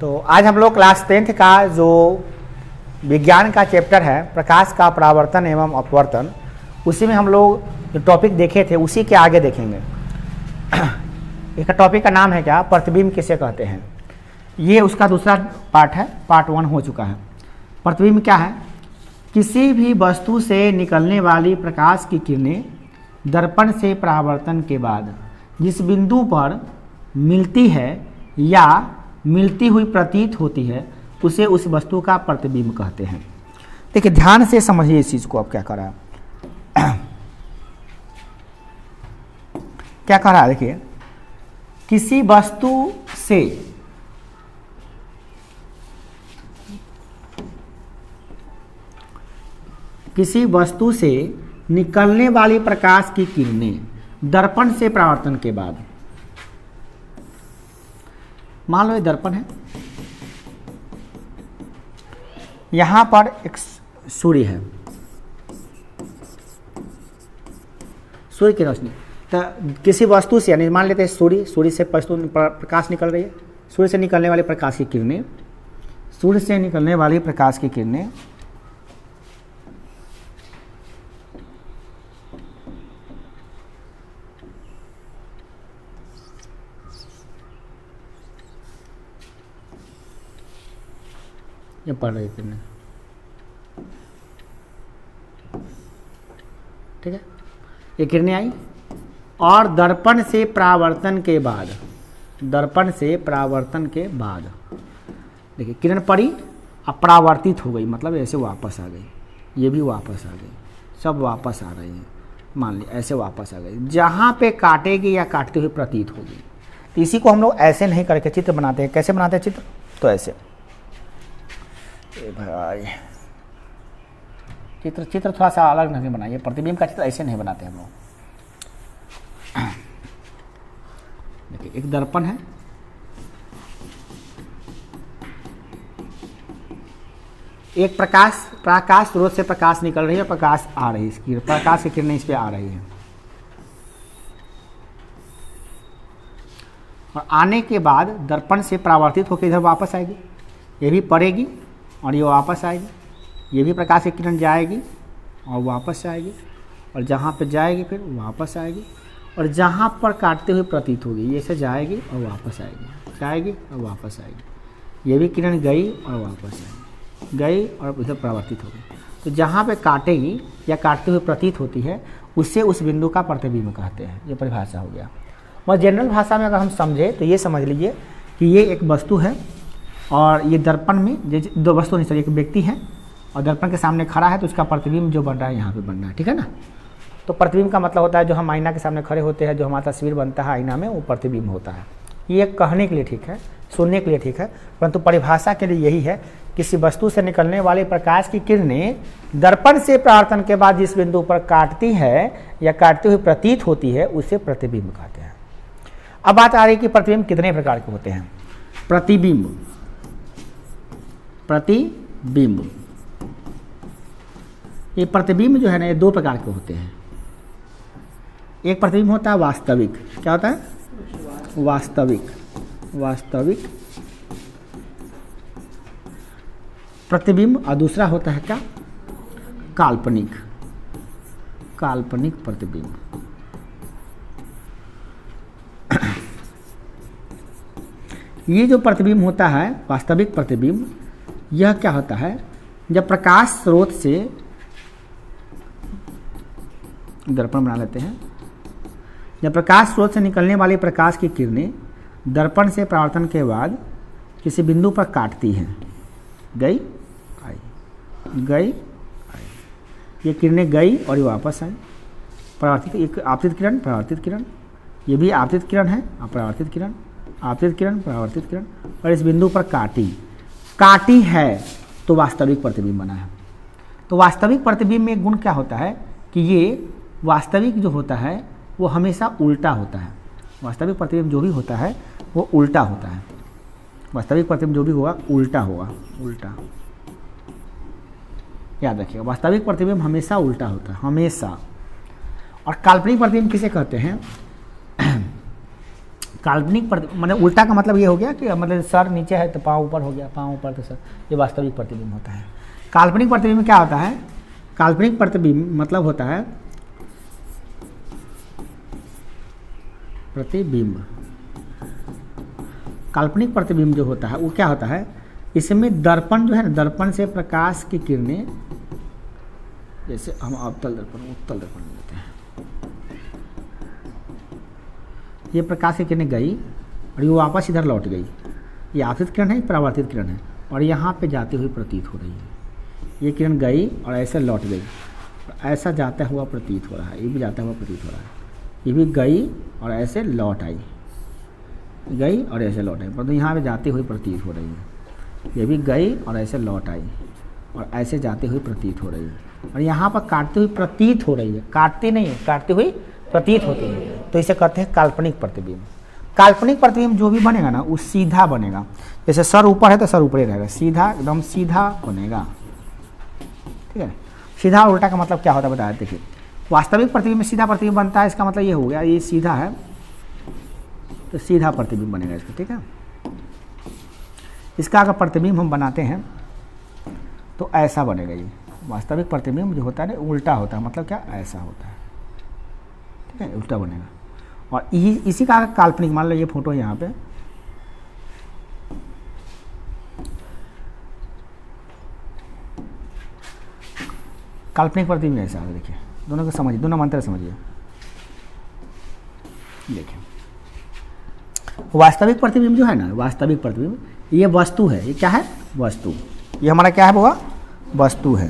तो आज हम लोग क्लास 10th का जो विज्ञान का चैप्टर है प्रकाश का परावर्तन एवं अपवर्तन, उसी में हम लोग जो टॉपिक देखे थे उसी के आगे देखेंगे। इसका टॉपिक का नाम है क्या, प्रतिबिंब किसे कहते हैं। ये उसका दूसरा पार्ट है, पार्ट 1 हो चुका है। प्रतिबिंब क्या है, किसी भी वस्तु से निकलने वाली प्रकाश की किरणें दर्पण से परावर्तन के बाद जिस बिंदु पर मिलती है या मिलती हुई प्रतीत होती है उसे उस वस्तु का प्रतिबिंब कहते हैं। देखिए ध्यान से समझिए इस चीज को। अब क्या कर रहा है क्या कर रहा है, देखिए किसी वस्तु से निकलने वाली प्रकाश की किरणें दर्पण से परावर्तन के बाद, मान लो ये दर्पण है, यहां पर एक सूर्य है, सूर्य की रोशनी, तो किसी वस्तु से यानी मान लेते हैं सूर्य से प्रकाश निकल रही है, सूर्य से निकलने वाली प्रकाश की किरणें, सूर्य से निकलने वाली प्रकाश की किरणें ये पढ़ रही किरणें, ठीक है, ये किरणें आई और दर्पण से परावर्तन के बाद देखिए किरण पड़ी अब परावर्तित हो गई, मतलब ऐसे वापस आ गई, ये भी वापस आ गई, सब वापस आ रहे हैं, मान ली ऐसे वापस आ गई, जहाँ पे काटेगी या काटते हुए प्रतीत होगी। तो इसी को हम लोग ऐसे नहीं करके चित्र बनाते हैं। कैसे बनाते हैं चित्र, तो ऐसे भाई चित्र थोड़ा सा अलग नहीं बनाइए, प्रतिबिंब का चित्र ऐसे नहीं बनाते हम लोग। देखिए एक दर्पण है, एक प्रकाश स्रोत से प्रकाश निकल रही है, प्रकाश आ रही है, इसकी प्रकाश की किरणें इस पे आ रही है, और आने के बाद दर्पण से परावर्तित होकर इधर वापस आएगी, ये भी पड़ेगी और ये वापस आएगी, ये भी प्रकाश की किरण जाएगी और वापस आएगी, और जहाँ पे जाएगी फिर वापस आएगी, और जहाँ पर काटते हुए प्रतीत होगी ये से जाएगी और वापस आएगी, जाएगी और वापस आएगी, ये भी किरण गई और वापस आएगी, गई और इधर परावर्तित होगी। तो जहाँ पे काटेगी या काटते हुए प्रतीत होती है उससे उस बिंदु का प्रतिबिंब कहते हैं। ये परिभाषा हो गया। और जनरल भाषा में अगर हम समझे तो ये समझ लीजिए कि ये एक वस्तु है और ये दर्पण में दो वस्तु नहीं, सर एक व्यक्ति है और दर्पण के सामने खड़ा है, तो उसका प्रतिबिंब जो बन रहा है यहाँ पे बन रहा है, ठीक है ना। तो प्रतिबिंब का मतलब होता है जो हम आईना के सामने खड़े होते हैं, जो हमारा तस्वीर बनता है आईना में, वो प्रतिबिंब होता है। ये कहने के लिए ठीक है, सुनने के लिए ठीक है, परंतु परिभाषा के लिए यही है, किसी वस्तु से निकलने वाली प्रकाश की किरणें दर्पण से परावर्तन के बाद जिस बिंदु पर काटती है या काटते हुए प्रतीत होती है उसे प्रतिबिंब कहते हैं। अब बात आ रही है कि प्रतिबिंब कितने प्रकार के होते हैं। प्रतिबिंब ये प्रतिबिंब जो है ना, ये दो प्रकार के होते हैं। एक प्रतिबिंब होता है वास्तविक, क्या होता है, वास्तविक प्रतिबिंब, और दूसरा होता है क्या, काल्पनिक प्रतिबिंब। ये जो प्रतिबिंब होता है वास्तविक प्रतिबिंब, यह क्या होता है, जब प्रकाश स्रोत से, दर्पण बना लेते हैं, जब प्रकाश स्रोत से निकलने वाली प्रकाश की किरणें दर्पण से परावर्तन के बाद किसी बिंदु पर काटती हैं, गई आई, गई आई, ये किरणें गई और ये वापस आई, परावर्तित, एक आपतित किरण, परावर्तित किरण, ये भी आपतित किरण है, परावर्तित किरण, आपतित किरण, परावर्तित किरण, और इस बिंदु पर काटी है तो वास्तविक प्रतिबिंब बना है। तो वास्तविक प्रतिबिंब में एक गुण क्या होता है कि ये वास्तविक जो होता है वो हमेशा उल्टा होता है। वास्तविक प्रतिबिंब जो भी होता है वो उल्टा होता है। वास्तविक प्रतिबिंब जो भी होगा उल्टा होगा, उल्टा याद रखिएगा। वास्तविक प्रतिबिंब हमेशा उल्टा होता है, हमेशा। और काल्पनिक प्रतिबिंब किसे कहते हैं, काल्पनिक मतलब उल्टा का मतलब ये हो गया कि मतलब सर नीचे है तो पाँव ऊपर हो गया, पाँव ऊपर तो सर, ये वास्तविक प्रतिबिंब होता है। काल्पनिक प्रतिबिंब में क्या होता है? काल्पनिक प्रतिबिंब मतलब होता है प्रतिबिंब। काल्पनिक प्रतिबिंब जो होता है वो क्या होता है, इसमें दर्पण जो है ना, दर्पण से प्रकाश की किरणें, जैसे हम अवतल दर्पण उत्तल दर्पण लेते हैं, ये प्रकाश की किरणें गई और ये वापस इधर लौट गई, ये आपतित किरण है, परावर्तित किरण है, और यहाँ पे जाती हुई प्रतीत हो रही है। ये किरण गई और ऐसे लौट गई, ऐसा जाता हुआ प्रतीत हो रहा है, ये भी जाता हुआ प्रतीत हो रहा है, ये भी गई और ऐसे लौट आई, गई और ऐसे लौट आई, परंतु यहाँ पे जाती हुई प्रतीत हो रही है। ये भी गई और ऐसे लौट आई और ऐसे जाती हुई प्रतीत हो रही है, और यहाँ पर काटती हुई प्रतीत हो रही है, काटती नहीं है, काटती हुई प्रतीत होती है, तो इसे कहते हैं काल्पनिक प्रतिबिंब। काल्पनिक प्रतिबिंब जो भी बनेगा ना वो सीधा बनेगा, जैसे सर ऊपर है तो सर ऊपर ही रहेगा, सीधा एकदम सीधा बनेगा, ठीक है। सीधा और उल्टा का मतलब क्या होता है बताया, देखिए वास्तविक प्रतिबिंब में सीधा प्रतिबिंब बनता है, इसका मतलब ये हो गया ये सीधा है तो सीधा प्रतिबिंब बनेगा इसका, ठीक है। इसका अगर प्रतिबिंब हम बनाते हैं तो ऐसा बनेगा, ये वास्तविक प्रतिबिंब जो होता है ना उल्टा होता है, मतलब क्या ऐसा होता है, ठीक है, उल्टा बनेगा। और इसी का काल्पनिक, मान लो ये फोटो है यहाँ पे, काल्पनिक प्रतिबिंब ऐसा है, देखिए दोनों को समझिए, दोनों मंत्र समझिए। देखिए वास्तविक प्रतिबिंब जो है ना, वास्तविक प्रतिबिंब ये वस्तु है, ये क्या है वस्तु, ये हमारा क्या है वो वस्तु है,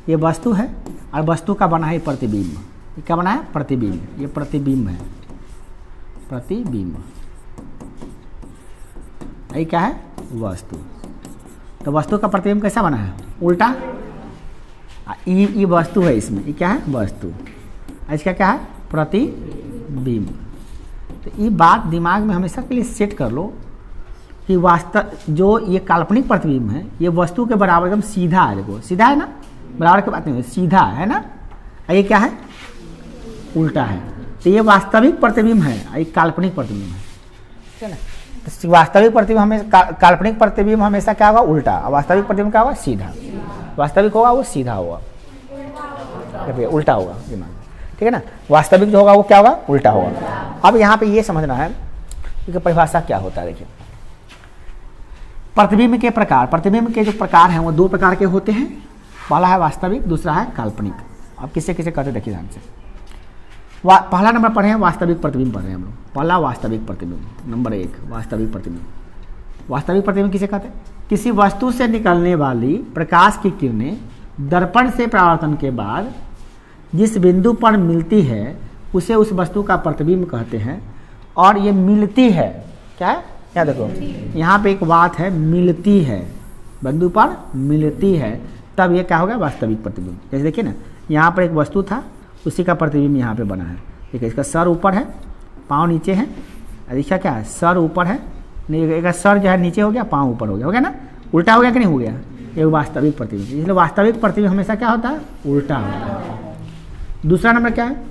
ये वस्तु है और वस्तु का बना है प्रतिबिंब, ये क्या बना है प्रतिबिंब, ये प्रतिबिंब है, प्रतिबिंब, ये क्या है वस्तु। तो वस्तु का प्रतिबिंब कैसा बना है उल्टा, ये वस्तु है, इसमें ये क्या है वस्तु, इसका क्या है प्रतिबिंब। तो ये बात दिमाग में हमेशा के लिए सेट कर लो कि वास्तव जो ये काल्पनिक प्रतिबिंब है ये वस्तु के बराबर एकदम सीधा है, देखो सीधा है ना, बराबर की बात नहीं, सीधा है ना, ये क्या है उल्टा है। तो ये वास्तविक प्रतिबिंब है, ये काल्पनिक प्रतिबिंब है, ठीक है ना। तो वास्तविक प्रतिबिंब हमेशा, काल्पनिक प्रतिबिंब हमेशा क्या होगा उल्टा, और वास्तविक प्रतिबिंब क्या होगा सीधा, वास्तविक होगा वो सीधा होगा, उल्टा होगा दिमाग, ठीक है ना। वास्तविक जो होगा वो क्या होगा उल्टा होगा। अब यहाँ पे ये समझना है कि परिभाषा क्या होता है। देखिए प्रतिबिंब के प्रकार, प्रतिबिंब के जो प्रकार हैं वो दो प्रकार के होते हैं, पहला है वास्तविक, दूसरा है काल्पनिक। अब किसे किसे कहते देखिए ध्यान से, पहला नंबर पढ़े हैं वास्तविक प्रतिबिंब पढ़ रहे हैं हम लोग, पहला वास्तविक प्रतिबिंब, नंबर 1 वास्तविक प्रतिबिंब। वास्तविक प्रतिबिंब किसे कहते हैं, किसी वस्तु से निकलने वाली प्रकाश की किरणें दर्पण से परावर्तन के बाद जिस बिंदु पर मिलती है उसे उस वस्तु का प्रतिबिंब कहते हैं। और ये मिलती है, क्या है, क्या देखो यहाँ पे एक बात है, मिलती है, बिंदु पर मिलती है, तब ये क्या होगा वास्तविक प्रतिबिंब। जैसे देखिए ना यहाँ पर एक वस्तु था, उसी का प्रतिबिंब यहाँ पे बना है, ठीक है। इसका सर ऊपर है, पाँव नीचे है, इसका क्या है सर ऊपर है, नहीं सर जो है नीचे हो गया, पाँव ऊपर हो गया ना, उल्टा हो गया कि नहीं हो गया, ये वास्तविक प्रतिबिंब। इसलिए वास्तविक प्रतिबिंब हमेशा क्या होता है उल्टा होता है। दूसरा नंबर क्या है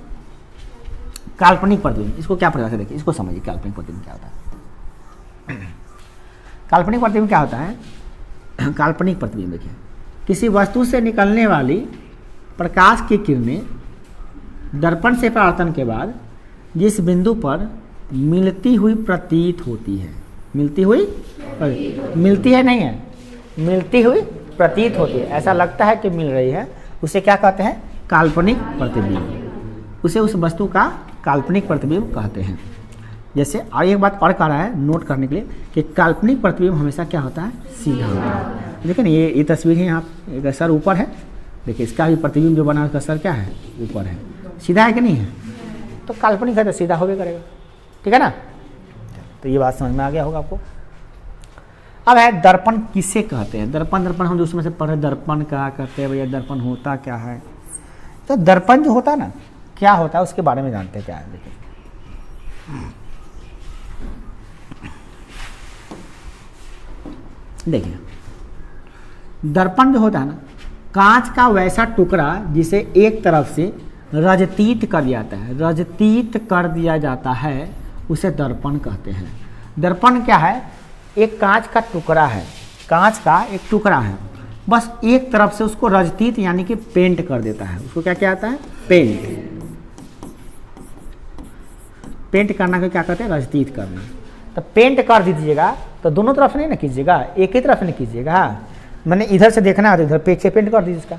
काल्पनिक प्रतिबिंब, इसको क्या परिभाषा देखिए, इसको समझिए काल्पनिक प्रतिबिंब क्या होता है। काल्पनिक प्रतिबिंब क्या होता है, काल्पनिक प्रतिबिंब देखिए किसी वस्तु से निकलने वाली प्रकाश की किरणें दर्पण से परावर्तन के बाद जिस बिंदु पर मिलती हुई प्रतीत होती है, मिलती हुई, मिलती है नहीं है, मिलती हुई प्रतीत होती है, ऐसा लगता है कि मिल रही है, उसे क्या कहते हैं काल्पनिक प्रतिबिंब, उसे उस वस्तु का काल्पनिक प्रतिबिंब कहते हैं। जैसे और एक बात और कह रहा है नोट करने के लिए कि काल्पनिक प्रतिबिंब हमेशा क्या होता है सीधा होता है। देखिए ना ये तस्वीर है, यहाँ एक सर ऊपर है, देखिए इसका भी प्रतिबिंब जो बना उसका सर क्या है ऊपर है, सीधा है कि नहीं है, तो काल्पनिक है तो सीधा होबे करेगा, ठीक है ना। तो ये बात समझ में आ गया होगा आपको। अब है दर्पण किसे कहते हैं, दर्पण, दर्पण हम जो उसमें से पढ़े दर्पण क्या कहते हैं भैया, दर्पण होता क्या है। तो दर्पण जो होता है ना क्या होता है उसके बारे में जानते हैं क्या है। देखिए देखिए दर्पण जो होता है ना कांच का वैसा टुकड़ा जिसे एक तरफ से रजतीत कर दिया जाता है, रजतीत कर दिया जाता है उसे दर्पण कहते हैं। दर्पण क्या है? एक कांच का टुकड़ा है, कांच का एक टुकड़ा है, बस एक तरफ से उसको रजतीत यानी कि पेंट कर देता है। उसको क्या कहता है? पेंट। पेंट करना को क्या कहते हैं? रजतीत करना। तो पेंट कर दीजिएगा तो दोनों तरफ से नहीं ना कीजिएगा, एक ही तरफ से नहीं कीजिएगा। मैंने इधर से देखना है तो इधर पेज से पेंट कर दीजिए इसका,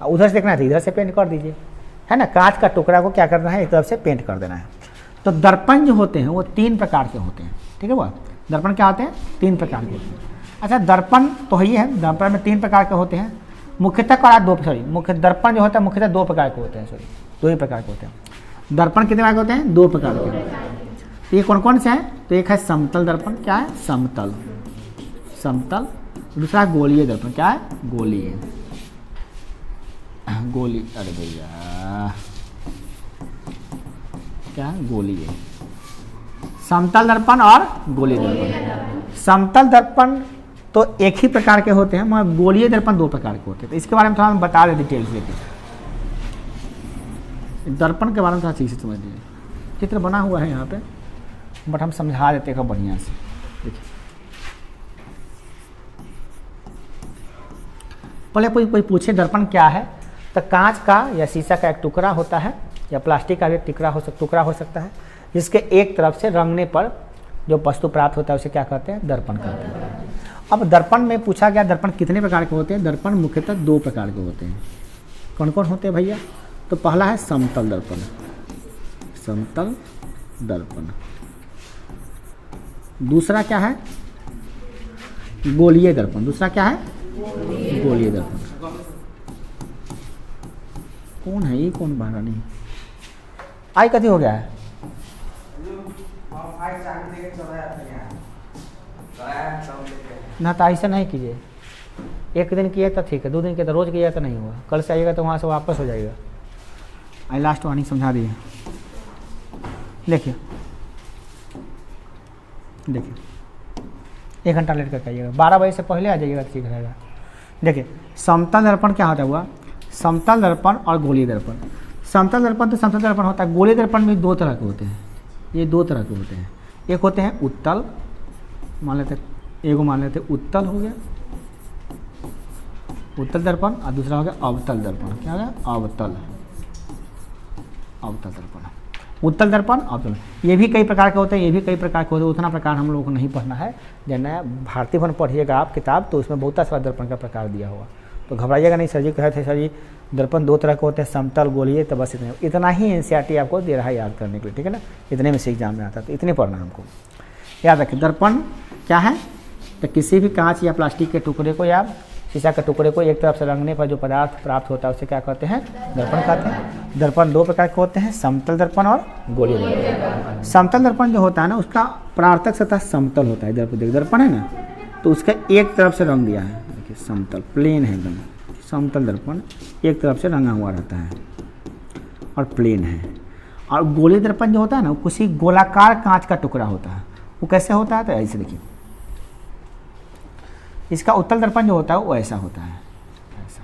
उधर से देखना है तो इधर से पेंट कर दीजिए, है ना। कांच का टुकड़ा को क्या करना है? एक तरफ से पेंट कर देना है। तो दर्पण जो होते हैं वो 3 प्रकार के होते हैं, ठीक है। वो दर्पण क्या होते हैं? 3 प्रकार के होते हैं। अच्छा, दर्पण तो ही है, दर्पण में 3 प्रकार के होते हैं मुख्यतः। मुख्य दर्पण जो होता है मुख्यतः 2 प्रकार के होते हैं, 2 ही प्रकार के होते हैं। दर्पण कितने प्रकार के होते हैं? 2 प्रकार के। तो ये कौन कौन से हैं? तो एक है समतल दर्पण, क्या है? समतल, समतल। दूसरा है गोलीय दर्पण, क्या है? गोलीय, गोली, अरे भैया क्या है? गोलीय। समतल दर्पण और गोलीय दर्पण। समतल दर्पण तो एक ही प्रकार के होते हैं, मगर गोलीय दर्पण 2 प्रकार के होते हैं। तो इसके बारे में थोड़ा हम बता दें डिटेल से। दर्पण के बारे में थोड़ा चीज़ से समझ लीजिए। चित्र बना हुआ है यहाँ पे, बट हम समझा देते हैं बढ़िया से। देखिए, पहले कोई पूछे दर्पण क्या है, तो कांच का या शीशा का एक टुकड़ा होता है, या प्लास्टिक का भी एक टुकड़ा हो सकता है, जिसके एक तरफ से रंगने पर जो वस्तु प्राप्त होता है उसे क्या कहते हैं? दर्पण कहते हैं। अब दर्पण में पूछा गया दर्पण कितने प्रकार के होते हैं? दर्पण मुख्यतः 2 प्रकार के होते हैं। कौन कौन होते हैं भैया? तो पहला है समतल दर्पण, समतल दर्पण। दूसरा क्या है? गोलीय दर्पण। दूसरा क्या है? गोलीय दर्पण। कौन है ये? कौन बना नहीं? आई कथी हो गया है? ना, तो ऐसा नहीं कीजिए। एक दिन किए तो ठीक है, 2 दिन किए तो रोज किया तो नहीं हुआ। कल से आइएगा तो वहाँ से वापस हो जाएगा। आई लास्ट वार्निंग समझा दिए। देखिए देखिए, 1 घंटा लेट करके आइएगा, 12 बजे से पहले आ जाइएगा तो ठीक रहेगा। देखिए, समतल दर्पण क्या होता है? हुआ समतल दर्पण और गोलीय दर्पण। समतल दर्पण तो समतल दर्पण होता है। गोलीय दर्पण में 2 तरह के होते हैं। ये 2 तरह के होते हैं। एक होते हैं उत्तल, मान लेते उत्तल हो गया, उत्तल दर्पण, और दूसरा हो गया अवतल दर्पण। क्या हो गया? अवतल, अवतल दर्पण। उत्तल दर्पण, अवतल, ये भी कई प्रकार के होते हैं, ये भी कई प्रकार के होते हैं। उतना प्रकार हम लोगों को नहीं पढ़ना है। जब नया भारतीय भवन पढ़िएगा आप किताब, तो उसमें बहुत सारा दर्पण का प्रकार दिया हुआ, तो घबराइएगा नहीं। सर जी कहे थे सर जी दर्पण 2 तरह के होते हैं, समतल, गोलीय, तो बस इतना ही एनसीईआरटी आपको दे रहा है याद करने के लिए, ठीक है ना। इतने में से एग्जाम में आता है, तो इतने पढ़ना हमको याद रखें। दर्पण क्या है? तो किसी भी कांच या प्लास्टिक के टुकड़े को या शीशा के टुकड़े को एक तरफ से रंगने पर जो पदार्थ प्राप्त होता है उसे क्या कहते हैं? दर्पण कहते हैं। दर्पण 2 प्रकार के होते हैं, समतल दर्पण और गोलीय दर्पण। समतल दर्पण जो होता है ना, उसका परावर्तक सतह समतल होता है। दर्पण है ना, तो उसका एक तरफ से रंग दिया है, देखिए समतल, प्लेन है एकदम। समतल दर्पण एक तरफ से रंगा हुआ रहता है और प्लेन है। और गोलीय दर्पण जो होता है ना, वो किसी गोलाकार कांच का टुकड़ा होता है। वो कैसे होता है? तो ऐसे देखिए, इसका उत्तल दर्पण जो होता है वो ऐसा होता है, ऐसा,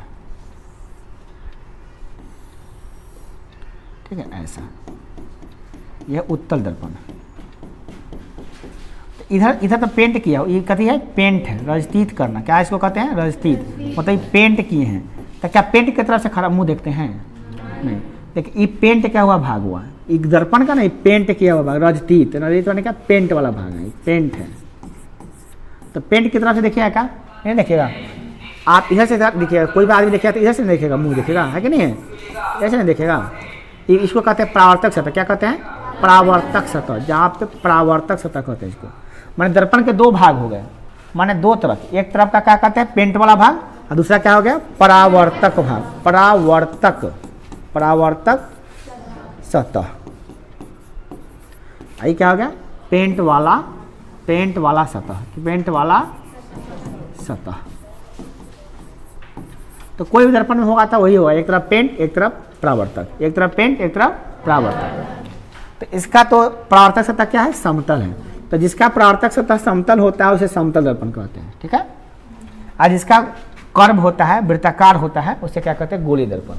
ठीक है, ऐसा। यह उत्तल दर्पण। इधर तो पेंट किया, ये कहती है पेंट है, रजतीत करना। क्या इसको कहते हैं? रजतीत, मतलब पेंट किए हैं। तो क्या पेंट की तरफ से खराब मुंह देखते हैं? नहीं। देखिए, ये पेंट क्या हुआ? भाग हुआ एक दर्पण का, नहीं, पेंट किया हुआ भाग, रजतीत। रजतीत मैंने क्या? पेंट वाला भाग है, पेंट है। तो पेंट की तरफ से देखिएगा क्या? नहीं देखिएगा। आप इधर से देखिएगा, कोई भी आदमी देखेगा तो इधर से नहीं देखेगा, मुंह देखेगा, है कि नहीं है? ऐसे नहीं देखेगा। इसको कहते हैं परावर्तक सतह। क्या कहते हैं? परावर्तक सतह। जहाँ पे परावर्तक सतह कहते हैं इसको। माने दर्पण के 2 भाग हो गए, माने 2 तरफ। एक तरफ का क्या कहते हैं? पेंट वाला भाग, और दूसरा क्या हो गया? परावर्तक भाग, परावर्तक, परावर्तक सतह। यही क्या हो गया? पेंट वाला सतह, पेंट वाला सतह। तो कोई भी दर्पण में होगा तो वही होगा, एक तरफ पेंट, एक तरफ परावर्तक, एक तरफ पेंट, एक तरफ परावर्तक। तो इसका तो परावर्तक सतह क्या है? समतल है। तो जिसका परावर्तक सतह समतल होता है उसे समतल दर्पण कहते हैं, ठीक है। और जिसका कर्व होता है, वृत्ताकार होता है, उसे क्या कहते हैं? गोलीय दर्पण।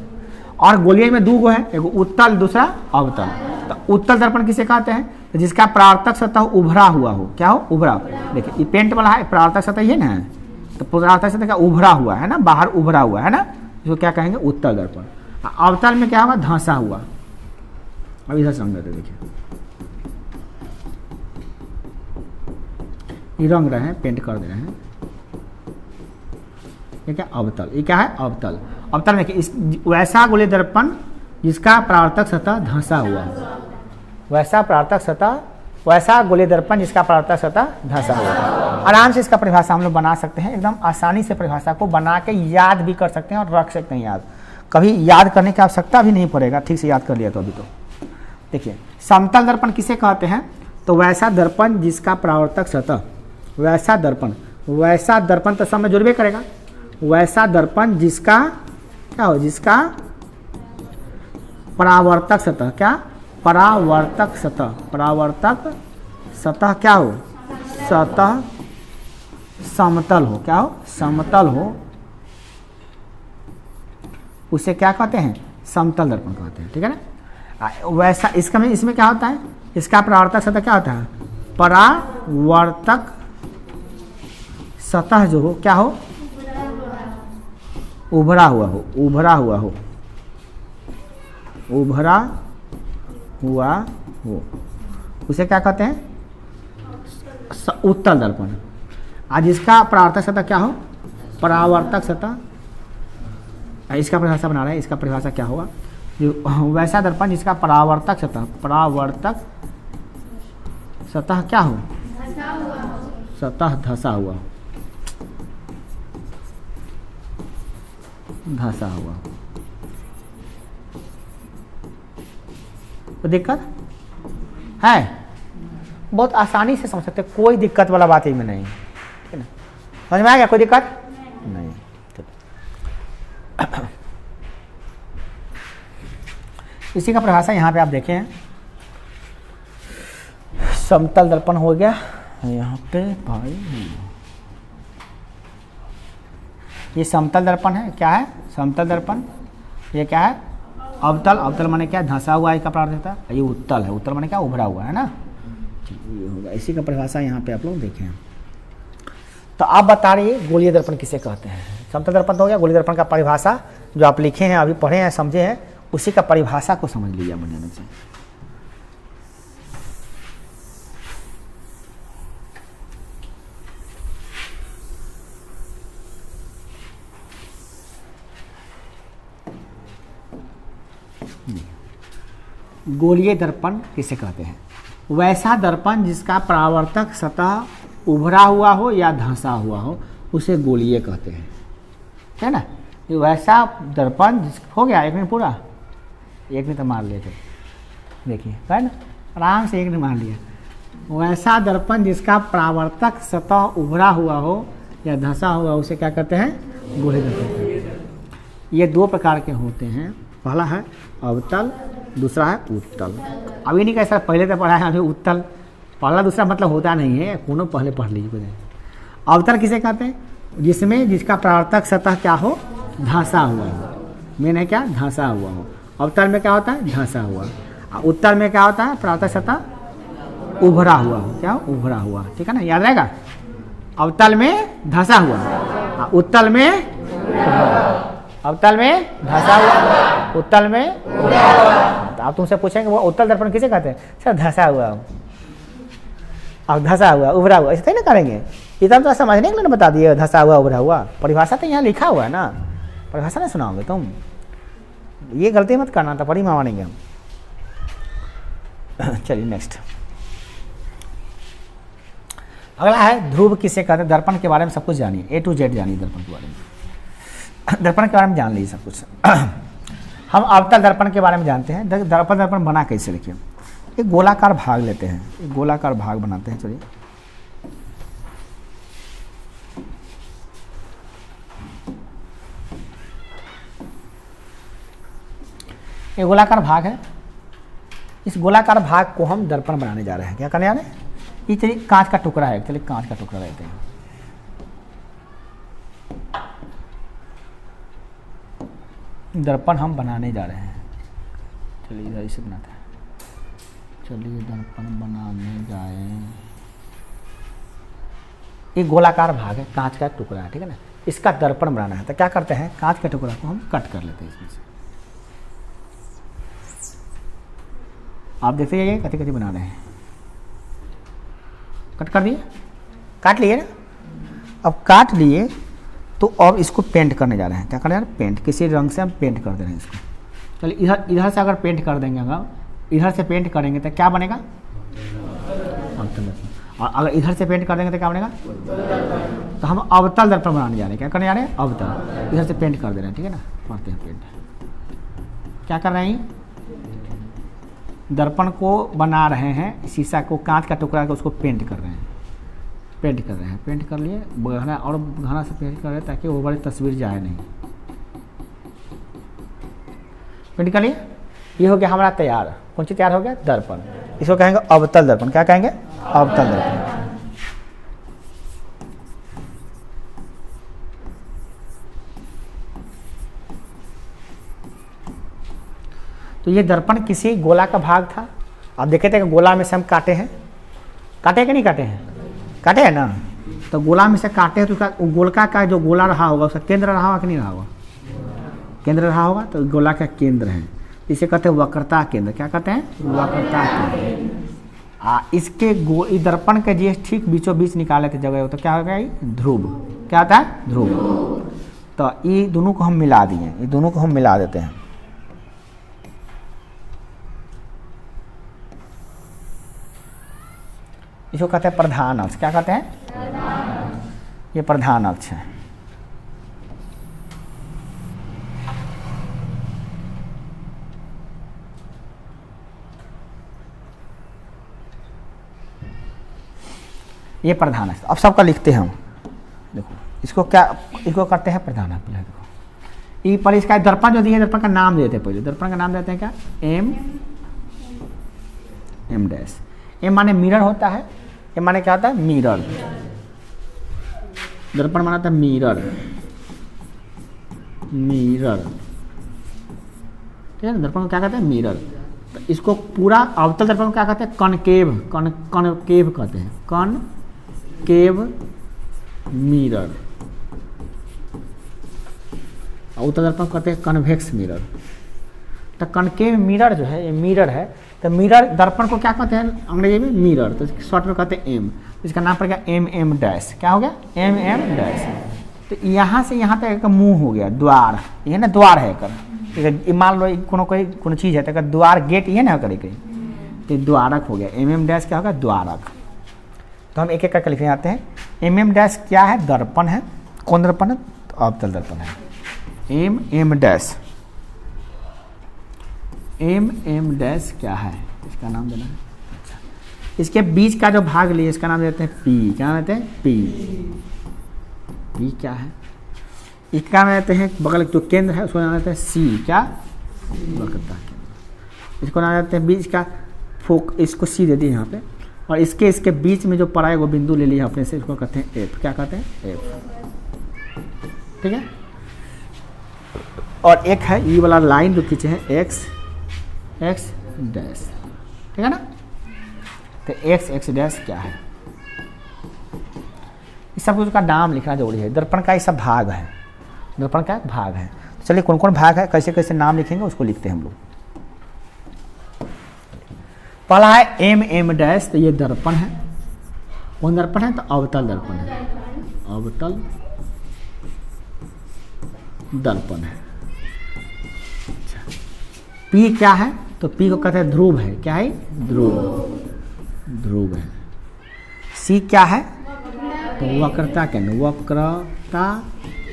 और गोलीय में 2 गो है, एक उत्तल, दूसरा अवतल। तो उत्तल दर्पण किसे कहते हैं? तो जिसका परावर्तक सतह उभरा हुआ हो, क्या हो, उभरा। देखिए ये पेंट वाला है, परावर्तक सतह ये ना है, तो परावर्तक सतह का उभरा हुआ है ना, बाहर उभरा हुआ है ना, इसको क्या कहेंगे, उत्तल दर्पण। अवतल में क्या होगा, धंसा हुआ। अब इधर समझते देखिए, ये रंग रहे हैं, पेंट कर दे रहे हैं, ये क्या, अवतल। ये क्या है, अवतल। अवतल देखिए, इस वैसा गोलीय दर्पण जिसका परावर्तक सतह धंसा हुआ है, वैसा परावर्तक सतह, वैसा गोलीय दर्पण जिसका परावर्तक सतह धंसा हुआ है। आराम से इसका परिभाषा हम लोग बना सकते हैं, एकदम आसानी से परिभाषा को बना के याद भी कर सकते हैं और रख सकते हैं याद। कभी याद करने की आवश्यकता भी नहीं पड़ेगा, ठीक से याद कर लिया तो अभी तो। देखिए समतल दर्पण किसे कहते हैं, तो वैसा दर्पण जिसका परावर्तक सतह, वैसा दर्पण, वैसा दर्पण तो सब में जुड़बे करेगा, वैसा दर्पण जिसका क्या हो, जिसका परावर्तक सतह, क्या, परावर्तक सतह, परावर्तक सतह क्या हो, सतह समतल हो, क्या हो, समतल हो, उसे क्या कहते हैं, समतल दर्पण कहते हैं, ठीक है ना। वैसा इसका में, इसमें क्या होता है, इसका परावर्तक सतह क्या होता है, परावर्तक सतह जो हो, क्या हो, उभरा हुआ हो, उभरा हुआ हो, उभरा हुआ हो, उसे क्या कहते हैं, उत्तल दर्पण। आज इसका परावर्तक सतह क्या हो, परावर्तक सतह, इसका परिभाषा बना रहे हैं, इसका परिभाषा क्या होगा, जो वैसा दर्पण जिसका परावर्तक सतह, परावर्तक सतह क्या हो, सतह धंसा हुआ, धंसा हुआ। तो दिक्कत है, बहुत आसानी से समझ सकते, कोई दिक्कत वाला बात इसमें नहीं है ना, समझ में आ गया, कोई दिक्कत नहीं। इसी का परिभाषा यहाँ पे आप देखें, समतल दर्पण हो गया यहाँ पे भाई, ये समतल दर्पण है, क्या है, समतल दर्पण। ये क्या है, अवतल, अवतल माने क्या, धंसा हुआ है का परावर्तक सतह। ये उत्तल है, उत्तल माने क्या, उभरा हुआ है ना, ये होगा। इसी का परिभाषा यहाँ पे आप लोग देखें। तो आप बता रही गोलीय दर्पण किसे कहते हैं, समतल दर्पण तो हो गया। गोलीय दर्पण का परिभाषा जो आप लिखे हैं, अभी पढ़े हैं, समझे हैं, उसी का परिभाषा को समझ लीजिए बढ़िया से। गोलीय दर्पण किसे कहते हैं, वैसा दर्पण जिसका परावर्तक सतह उभरा हुआ हो या धंसा हुआ हो, उसे गोलीय कहते हैं, है ना। ये वैसा दर्पण जिस, हो गया एक मिनट पूरा, एक मिनट मार लिए थे, देखिए है ना, आराम से एक मिनट मार लिया। वैसा दर्पण जिसका परावर्तक सतह उभरा हुआ हो या धंसा हुआ, उसे क्या कहते हैं, गोलीय दर्पण। ये दो प्रकार के होते हैं, पहला है अवतल, दूसरा है उत्तल। अभी नहीं कैसा, पहले तो पढ़ा है, अभी उत्तल, पहला दूसरा मतलब होता नहीं है, दोनों पहले पढ़ लीजिए। अवतल किसे कहते हैं, जिसमें जिसका परावर्तक सतह क्या हो, धंसा हुआ हो, मेन है क्या, धंसा हुआ हो। अवतल में क्या होता है, धंसा हुआ। उत्तल में क्या होता है, परावर्तक सतह उभरा हुआ हो, क्या उभरा हुआ, ठीक है ना, याद रहेगा। अवतल में धंसा हुआ, उत्तल में, अवतल में धंसा हुआ, उत्तल में। तो आप तुमसे पूछेंगे वो उत्तल दर्पण किसे कहते हैं, सर धंसा हुआ, अब धंसा हुआ, उभरा हुआ, ऐसे ना करेंगे। इतना तो समझने के लिए बता दिए, धंसा हुआ, उभरा हुआ, परिभाषा तो यहाँ लिखा हुआ है ना, परिभाषा नहीं सुनाओगे तुम, ये गलती मत करना, तो पढ़ी मानेंगे हम। चलिए नेक्स्ट, अगला है ध्रुव किसे कहते हैं। दर्पण के बारे में सब कुछ जानिए, A to Z जानिए दर्पण के बारे में, दर्पण के बारे में जान लीजिए सब कुछ। हम अवतल दर्पण के बारे में जानते हैं। दर्पण बना कैसे, देखिए एक गोलाकार भाग लेते हैं, एक गोलाकार भाग बनाते हैं। चलिए ये गोलाकार भाग है, इस गोलाकार भाग को हम दर्पण बनाने जा रहे हैं। क्या करने जा रहे हैं, ये चलिए कांच का टुकड़ा है, चलिए कांच का टुकड़ा लेते हैं। दर्पण हम बनाने जा रहे हैं, चलिए इधर इसे बनाते हैं। चलिए दर्पण बनाने जाए। एक गोलाकार भाग है, कांच का टुकड़ा है, ठीक है ना, इसका दर्पण बनाना है। तो क्या करते हैं, कांच के टुकड़ा को हम कट कर लेते हैं इसमें से। आप देखते जाइए कति कति बना रहे हैं। कट कर दिए, काट लिए ना। अब काट लिए तो अब इसको पेंट करने जा रहे हैं। क्या करने जा रहे हैं, पेंट, किसी रंग से हम पेंट कर दे रहे हैं इसको। चलिए इधर से अगर पेंट कर देंगे, अगर इधर से पेंट करेंगे तो क्या बनेगा, और अगर इधर से पेंट कर देंगे तो क्या बनेगा। तो हम अवतल दर्पण बनाने जा रहे हैं। क्या करने जा रहे हैं, अवतल। इधर से पेंट कर दे रहे हैं, ठीक है ना, करते हैं पेंट। क्या कर रहे हैं, दर्पण को बना रहे हैं, शीशा को, कांच का टुकड़ा को उसको पेंट कर रहे हैं। पेंट कर रहे हैं, पेंट कर लिए, घना और घना से पेंट कर रहे हैं ताकि वो बड़ी तस्वीर जाए नहीं। पेंट कर लिए, ये हो गया हमारा तैयार। कौन सी तैयार हो गया, दर्पण। इसको कहेंगे अवतल दर्पण। क्या कहेंगे, अवतल दर्पण। तो ये दर्पण किसी गोला का भाग था। आप देखे थे कि गोला में से हम काटे हैं, काटे कि नहीं काटे हैं, काटे हैं ना। तो गोला में से काटे हैं तो उसका गोलका का जो गोला रहा होगा उसका केंद्र रहा होगा कि नहीं रहा होगा, केंद्र रहा होगा। तो गोला का केंद्र है, इसे कहते हैं वक्रता केंद्र। क्या कहते हैं, वक्रता केंद्र। इसके दर्पण के जी ठीक बीचों बीच निकाले थे जगह, तो क्या होगा, ध्रुव। क्या होता है, ध्रुव। तो ये दोनों को हम मिला दिए, ये दोनों को हम मिला देते हैं। इसको कहते हैं प्रधान अक्ष। क्या कहते हैं, ये प्रधान अक्ष है। ये प्रधान अक्ष। अब सबका लिखते हैं हम। देखो इसको क्या, इसको करते हैं प्रधान अक्ष। देखो ये पर इसका दर्पण जो दिए, दर्पण का नाम देते हैं। पहले दर्पण का नाम देते हैं क्या, एम डैश। एम माने मिरर होता है, ये माने क्या होता है, मिरर। दर्पण माना था मिरर, मिरर, ठीक है ना। दर्पण को क्या कहते हैं, मिरर। तो इसको पूरा अवतल दर्पण को क्या कहते हैं, कनकेव, कनकेव कहते हैं, कनकेव मिरर। अवतल दर्पण कहते हैं कन्वेक्स मिरर। तो कनकेव मिरर जो है, ये मिरर है। तो मिरर दर्पण को क्या कहते हैं अंग्रेजी में, मिरर। तो शॉर्ट में कहते हैं एम। इसका नाम पड़ गया एम डैश। क्या हो गया, एम डैश। तो यहाँ से यहाँ तक एक मुंह हो गया, द्वार। ये ना द्वार है कर, मान लो कोनो चीज़ है तो द्वार, गेट ये ना करी कहीं, तो द्वारक हो गया। एम डैश क्या होगा, द्वारक। तो हम एक एक करके लिखने आते हैं। एम डैश क्या है, दर्पण है। कौन दर्पण है, तो अवतल दर्पण है। एम डैश, एम डैश क्या है, इसका नाम देना है। अच्छा, इसके बीच का जो भाग लिए इसका नाम देते हैं पी। क्या नाम देते हैं, पी। पी क्या है, इसका नाम देते हैं बगल जो केंद्र है उसको नाम देते हैं सी। क्या, वक्रता केंद्र। इसको नाम देते हैं बीच का इसको सी दे दिए यहाँ पे, और इसके बीच में जो पड़ा है वो बिंदु ले लिया अपने से, इसको कहते हैं एफ। क्या कहते हैं, एफ, ठीक है। और एक है ये वाला लाइन जो खींचे हैं, एक्स डैश, ठीक है ना। तो एक्स डैश क्या है, इस सब कुछ का नाम लिखना जरूरी है। दर्पण का ये सब भाग है, दर्पण का भाग है। चलिए कौन कौन भाग है, कैसे कैसे नाम लिखेंगे उसको लिखते हैं हम लोग। पहला है एम डैश। तो ये दर्पण है। कौन दर्पण है, तो अवतल दर्पण है, अवतल दर्पण है। पी क्या है, तो पी को कहते हैं ध्रुव है। क्या है, ध्रुव, ध्रुव है। सी क्या है, तो वक्रता केंद्र, वक्रता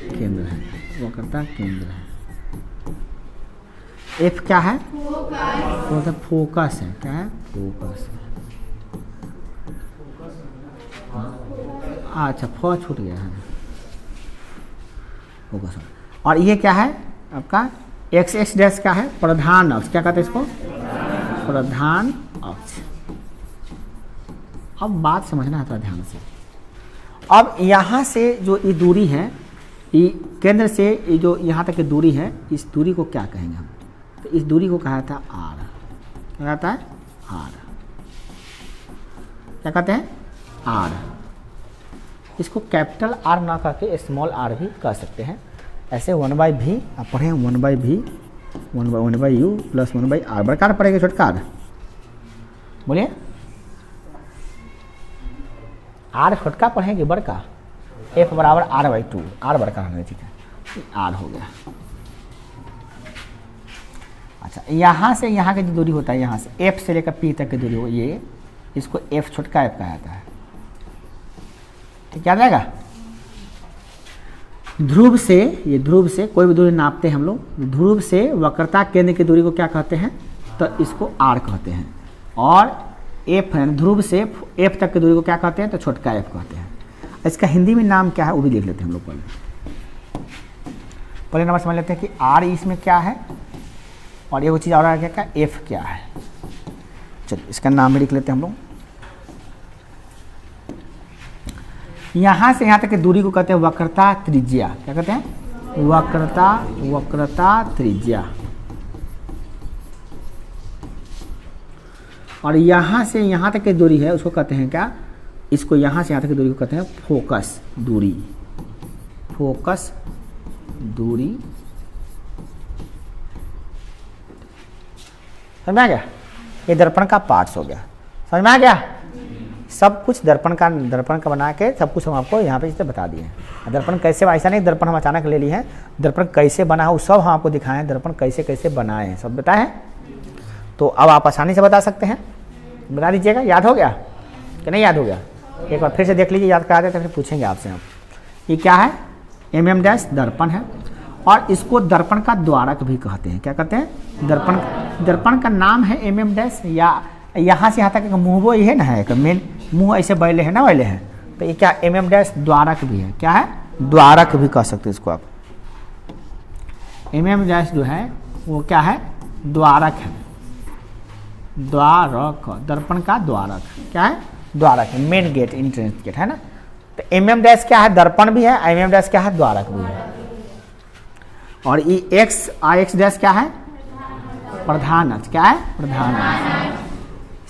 केंद्र है, वक्रता केंद्र है। एफ क्या है, तो फोकस है। क्या है, फोकस है। अच्छा, फ छूट गया है, फोकस। और ये क्या है आपका, एक्स डैश क्या है, प्रधान अक्ष। क्या कहते हैं इसको, प्रधान अक्ष। अब बात समझना है ध्यान से। अब यहाँ से जो ये दूरी है, ये केंद्र से ये जो यहाँ तक की दूरी है, इस दूरी को क्या कहेंगे हम, तो इस दूरी को कहा था आर। क्या कहता है, आर। क्या कहते हैं, आर। इसको कैपिटल आर ना करके स्मॉल आर भी कह सकते हैं। ऐसे 1/v आप पढ़े 1/v 1/u प्लस 1/r, बड़का आर पड़ेगा छोटका आर, बोलिए आर छोटका पढ़ेंगे बड़का, f बराबर r/2, आर बड़का है, ठीक है, आर हो गया। अच्छा यहाँ से यहाँ की जो दूरी होता है, यहाँ से f से लेकर p तक की दूरी हो, ये इसको f छोटका f कहा जाता है, ठीक याद आएगा। ध्रुव से, ये ध्रुव से कोई भी दूरी नापते हैं हम लोग, ध्रुव से वक्रता केंद्र की दूरी को क्या कहते हैं, तो इसको r कहते हैं। और f है, ध्रुव से f तक की दूरी को क्या कहते हैं, तो छोटका f कहते हैं। इसका हिंदी में नाम क्या है वो भी देख लेते हैं हम लोग। पहले नंबर समझ लेते हैं कि r इसमें क्या है, और ये वो चीज़ और आ गया f क्या है। चलिए इसका नाम भी लिख लेते हैं हम लोग। यहाँ से यहाँ तक की दूरी को कहते हैं वक्रता त्रिज्या, क्या कहते हैं, वक्रता त्रिज्या। और यहाँ से यहाँ तक की दूरी है उसको कहते हैं क्या, इसको यहाँ से यहाँ तक की दूरी को कहते हैं फोकस दूरी, फोकस दूरी। समझ में आ गया, ये दर्पण का पार्ट्स हो गया, समझ में आ गया। सब कुछ दर्पण का बना के सब कुछ हम आपको यहाँ पे इस तरह बता दिए। दर्पण कैसे, ऐसा नहीं दर्पण हम अचानक ले लिए हैं, दर्पण कैसे बना है वो सब हम आपको दिखाए हैं, दर्पण कैसे कैसे बनाए हैं सब बताए हैं। तो अब आप आसानी से बता सकते हैं, बता दीजिएगा। याद हो गया कि नहीं याद हो गया, एक बार फिर से देख लीजिए, याद करा देते फिर पूछेंगे आपसे हम। ये क्या है, mm' दर्पण है, और इसको दर्पण का द्वारक भी कहते हैं। क्या कहते हैं, दर्पण का नाम है mm', या यहाँ से यहाँ तक एक मुँह वो ये ना है, एक मेन मुँह ऐसे बैले है ना, बैले हैं, तो ये क्या mm' द्वारक भी है। क्या है, द्वारक भी कह सकते हैं इसको आप। mm' जो है वो क्या है, द्वारक है, द्वारक, दर्पण का द्वारक। क्या है, द्वारक है, मेन गेट, एंट्रेंस गेट है ना। तो mm' क्या है, दर्पण भी है, mm' क्या है, द्वारक भी है। और ये x' क्या है, प्रधान अक्ष। क्या है, प्रधान अक्ष।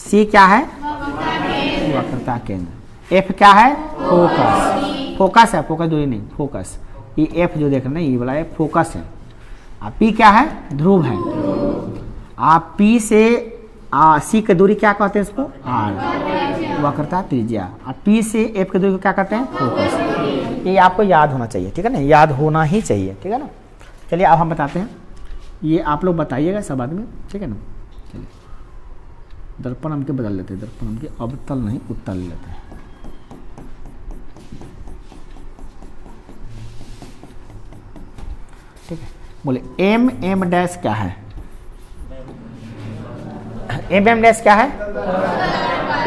C क्या है, वक्रता केंद्र। F क्या है, फोकस, फोकस है, फोकस दूरी नहीं, फोकस। ये F जो देख रहे हैं ये वाला फोकस है। आप P क्या है, ध्रुव है। आप P से C की दूरी क्या कहते हैं, इसको R, वक्रता त्रिज्या। और P से F की दूरी को क्या कहते हैं, फोकस। ये आपको याद होना चाहिए, ठीक है ना, याद होना ही चाहिए, ठीक है ना। चलिए अब हम बताते हैं, ये आप लोग बताइएगा सब आदमी, ठीक है ना। चलिए दर्पण हम के बदल लेते हैं, दर्पण हम के अवतल नहीं उत्तल लेते हैं। ठीक है, बोले mm' क्या है, mm' क्या है,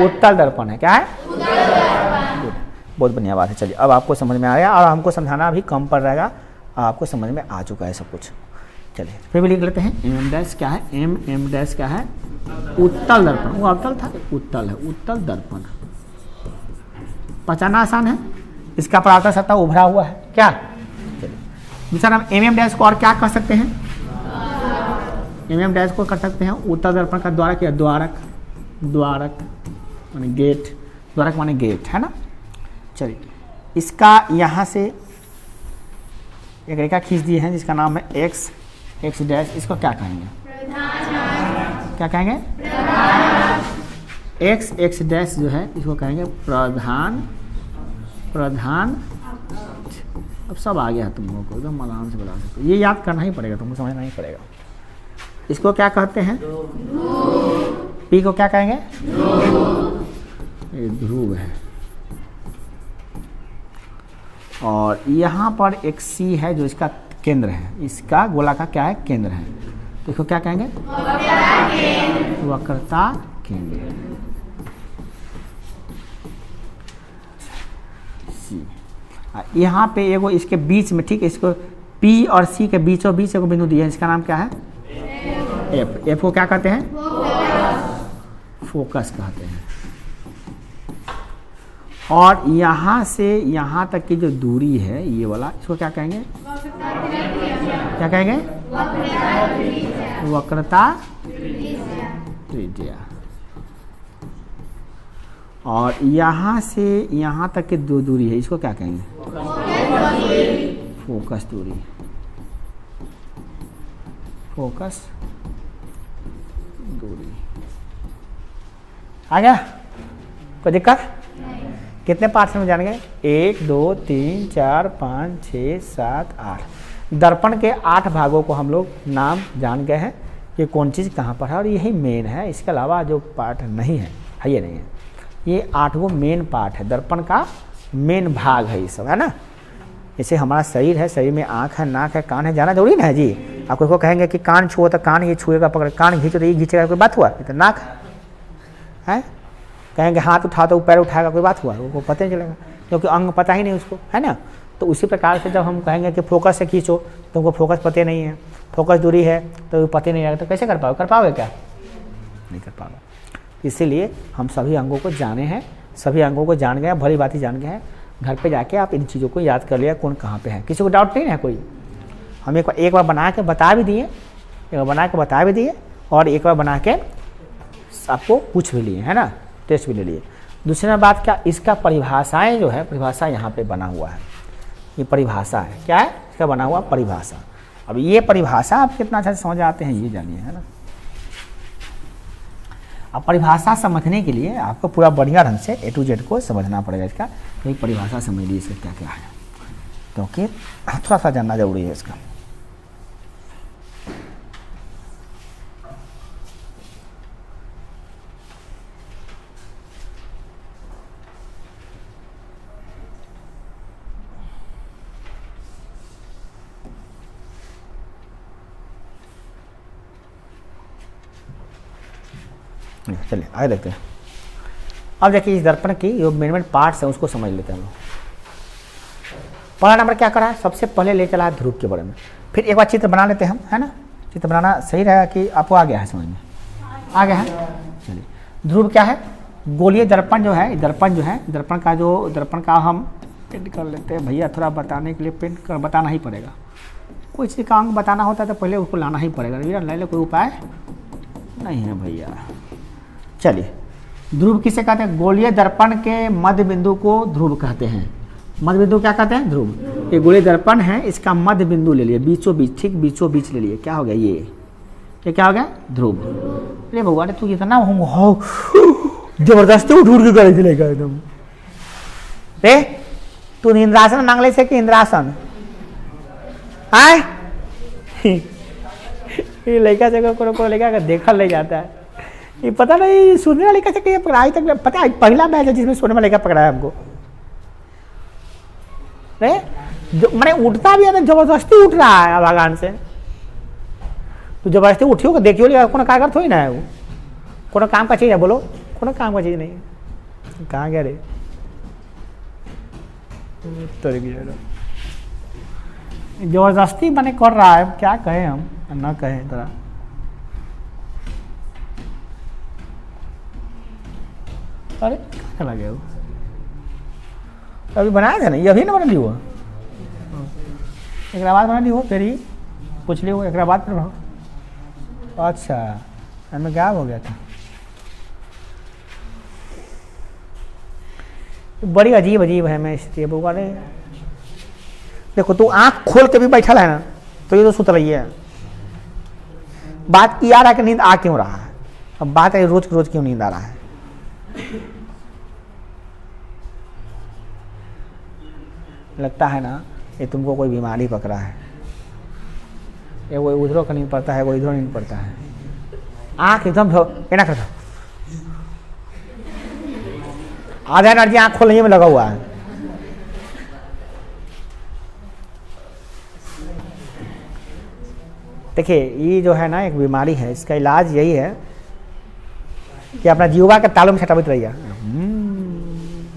उत्तल दर्पण है। क्या है, बहुत बढ़िया बात है। चलिए अब आपको समझ में आ गया, और हमको समझाना अभी कम पड़ रहेगा, आपको समझ में आ चुका है सब कुछ। चलिए फिर भी लिख लेते हैं, mm' क्या है, mm' क्या है, उत्तल दर्पण। वो अवतल था, उत्तल है, उत्तल दर्पण। पहचाना आसान है, इसका परावर्तन सतह उभरा हुआ है। क्या, चलिए दूसरा नाम mm' को और क्या कह सकते हैं, mm' को कर सकते हैं उत्तल दर्पण का द्वारक, या द्वारक, द्वारक माने गेट, द्वारक माने गेट है ना। चलिए इसका यहाँ से एक रेखा खींच दी है जिसका नाम है x', इसको क्या कहेंगे, क्या कहेंगे, x' जो है इसको कहेंगे प्रधान, प्रधान। अब सब आ गया तुम लोगों को, एकदम आराम से बता सकते हो, ये याद करना ही पड़ेगा, तुमको समझना ही पड़ेगा। इसको क्या कहते हैं, P को क्या कहेंगे, ये ध्रुव है। और यहाँ पर एक C है जो इसका केंद्र है, इसका गोला का क्या है, केंद्र है, तो इसको क्या कहेंगे, वक्रता केंद्र। यहाँ पे एगो इसके बीच में, ठीक है, इसको P और C के बीचों बीच एगो बिंदु दिया है, इसका नाम क्या है, F। F को क्या कहते हैं, फोकस कहते हैं। और यहाँ से यहाँ तक की जो दूरी है ये वाला, इसको क्या कहेंगे, क्या कहेंगे, वक्रता त्रिज्या। और यहाँ से यहाँ तक की जो दूरी है इसको क्या कहेंगे? फोकस दूरी। फोकस दूरी आ गया? कोई दिक्कत? कितने पार्ट्स में जान गए? 1 2 3 4 5 6 7 8। दर्पण के 8 भागों को हम लोग नाम जान गए हैं कि कौन चीज़ कहाँ पर है, और यही मेन है। इसके अलावा जो पार्ट नहीं है ये नहीं है। ये 8 वो मेन पार्ट है, दर्पण का मेन भाग है ये सब, है ना। जैसे हमारा शरीर है, शरीर में आँख है, नाक है, कान है, जाना जरूरी ना है जी। आप कोई को कहेंगे कि कान छुओ तो कान ये छुएगा, पकड़ कान खींचो तो ये खींचेगा, कोई बात हुआ? ये तो नाक है। कहेंगे हाथ उठा तो पैर उठाएगा, कोई बात हुआ? वो पता नहीं चलेगा, क्योंकि अंग पता ही नहीं उसको, है ना। तो उसी प्रकार से जब हम कहेंगे कि फोकस से खींचो तो उनको फोकस पता नहीं है, फोकस दूरी है तो पता नहीं रहेगा, तो कैसे कर पाओगे? कर पाओगे क्या? नहीं कर पाओगे। इसीलिए हम सभी अंगों को जाने हैं, सभी अंगों को जान गए, भली बात ही जान गए हैं। घर पे जाके आप इन चीज़ों को याद कर लिया कौन कहाँ पे है। किसी को डाउट नहीं है कोई? हम एक बार बना के बता भी दिए, और एक बार बना के आपको पूछ भी लिए, है ना, टेस्ट भी ले लिए। दूसरी बात क्या, इसका परिभाषाएं जो है, परिभाषा यहाँ पे बना हुआ है, ये परिभाषा है। क्या है इसका बना हुआ? परिभाषा। अब ये परिभाषा आप कितना अच्छा से समझ आते हैं ये जानिए, है ना। अब परिभाषा समझने के लिए आपको पूरा बढ़िया ढंग से A to Z को समझना पड़ेगा। इसका एक परिभाषा समझ लीजिए इसका क्या क्या है, क्योंकि थोड़ा सा जानना जरूरी है इसका। चलिए आगे देखते हैं। अब देखिए इस दर्पण की जो मेन पार्ट्स हैं उसको समझ लेते हैं हम लोग। पहला नंबर क्या करा है? सबसे पहले ले चला है ध्रुव के बारे में। फिर एक बार चित्र बना लेते हैं हम, है ना। चित्र बनाना सही रहेगा कि आपको आ गया है समझ में? आ गया है। चलिए ध्रुव क्या है? गोलीय दर्पण जो है, दर्पण का हम पेंट कर लेते हैं भैया। थोड़ा बताने के लिए बताना ही पड़ेगा। कोई चीज़ का अंग बताना होता है तो पहले उसको लाना ही पड़ेगा भैया, ले लो, कोई उपाय नहीं है भैया। चलिए ध्रुव किसे कहते हैं? गोलीय दर्पण के मध्य बिंदु को ध्रुव कहते हैं। मध्य बिंदु क्या कहते हैं? ध्रुव। ये गोलीय दर्पण है, इसका मध्य बिंदु ले लिए, बीचों बीच, ठीक बीचों बीच ले लिए। क्या हो गया? ये क्या हो गया? ध्रुव। अरे भगवान तू इतना जबरदस्ती उठ के गले चलेगा एकदम। रे तू इंद्रासन मांग ले से कि इंद्रासन आए ये लड़का से को लेकर देखल ले जाता है। ये पता नहीं सुनने वाले कैसे कि पकड़ाई तक पता है। पहला मैच है जिसमें सोने वाले का पकड़ा है हमको। मैंने उठता भी है तो जबरदस्ती उठ रहा है भगवान से। तो जबरदस्ती उठी होगा देखियो, कोनो कागज थोड़ी ना है वो, कोनो काम का चीज है। बोलो कोनो काम का चीज नहीं है। कहाँ गया रे? जबरदस्ती मैंने कर रहा है, क्या कहें हम, ना कहें तरह। अरे कहाँ चला गया वो? अभी बनाया था ना, ये अभी ना बना ली हुआ, एक बाद बना ली हो, फिर ही पूछ ली हो, एक बाद फिर। अच्छा हमें क्या हो गया था? बड़ी अजीब है मैं इसलिए बुआ ने। देखो तू आंख खोल के भी बैठा है ना, तो ये तो सुत रही है। बात ये आ रहा है कि नींद आ क्यों रहा है? अब बात है रोज क्यों नींद आ रहा है? लगता है ना ये तुमको कोई बीमारी पकड़ा है। ये वो उधरों का नींद पड़ता है, वो इधरों नींद पड़ता है। आँख एकदम क्या करता, आधा एनर्जी आँख खोलने में लगा हुआ है। देखिए ये जो है ना एक बीमारी है, इसका इलाज यही है कि अपना जीवा के तालों में छटावित रहिए।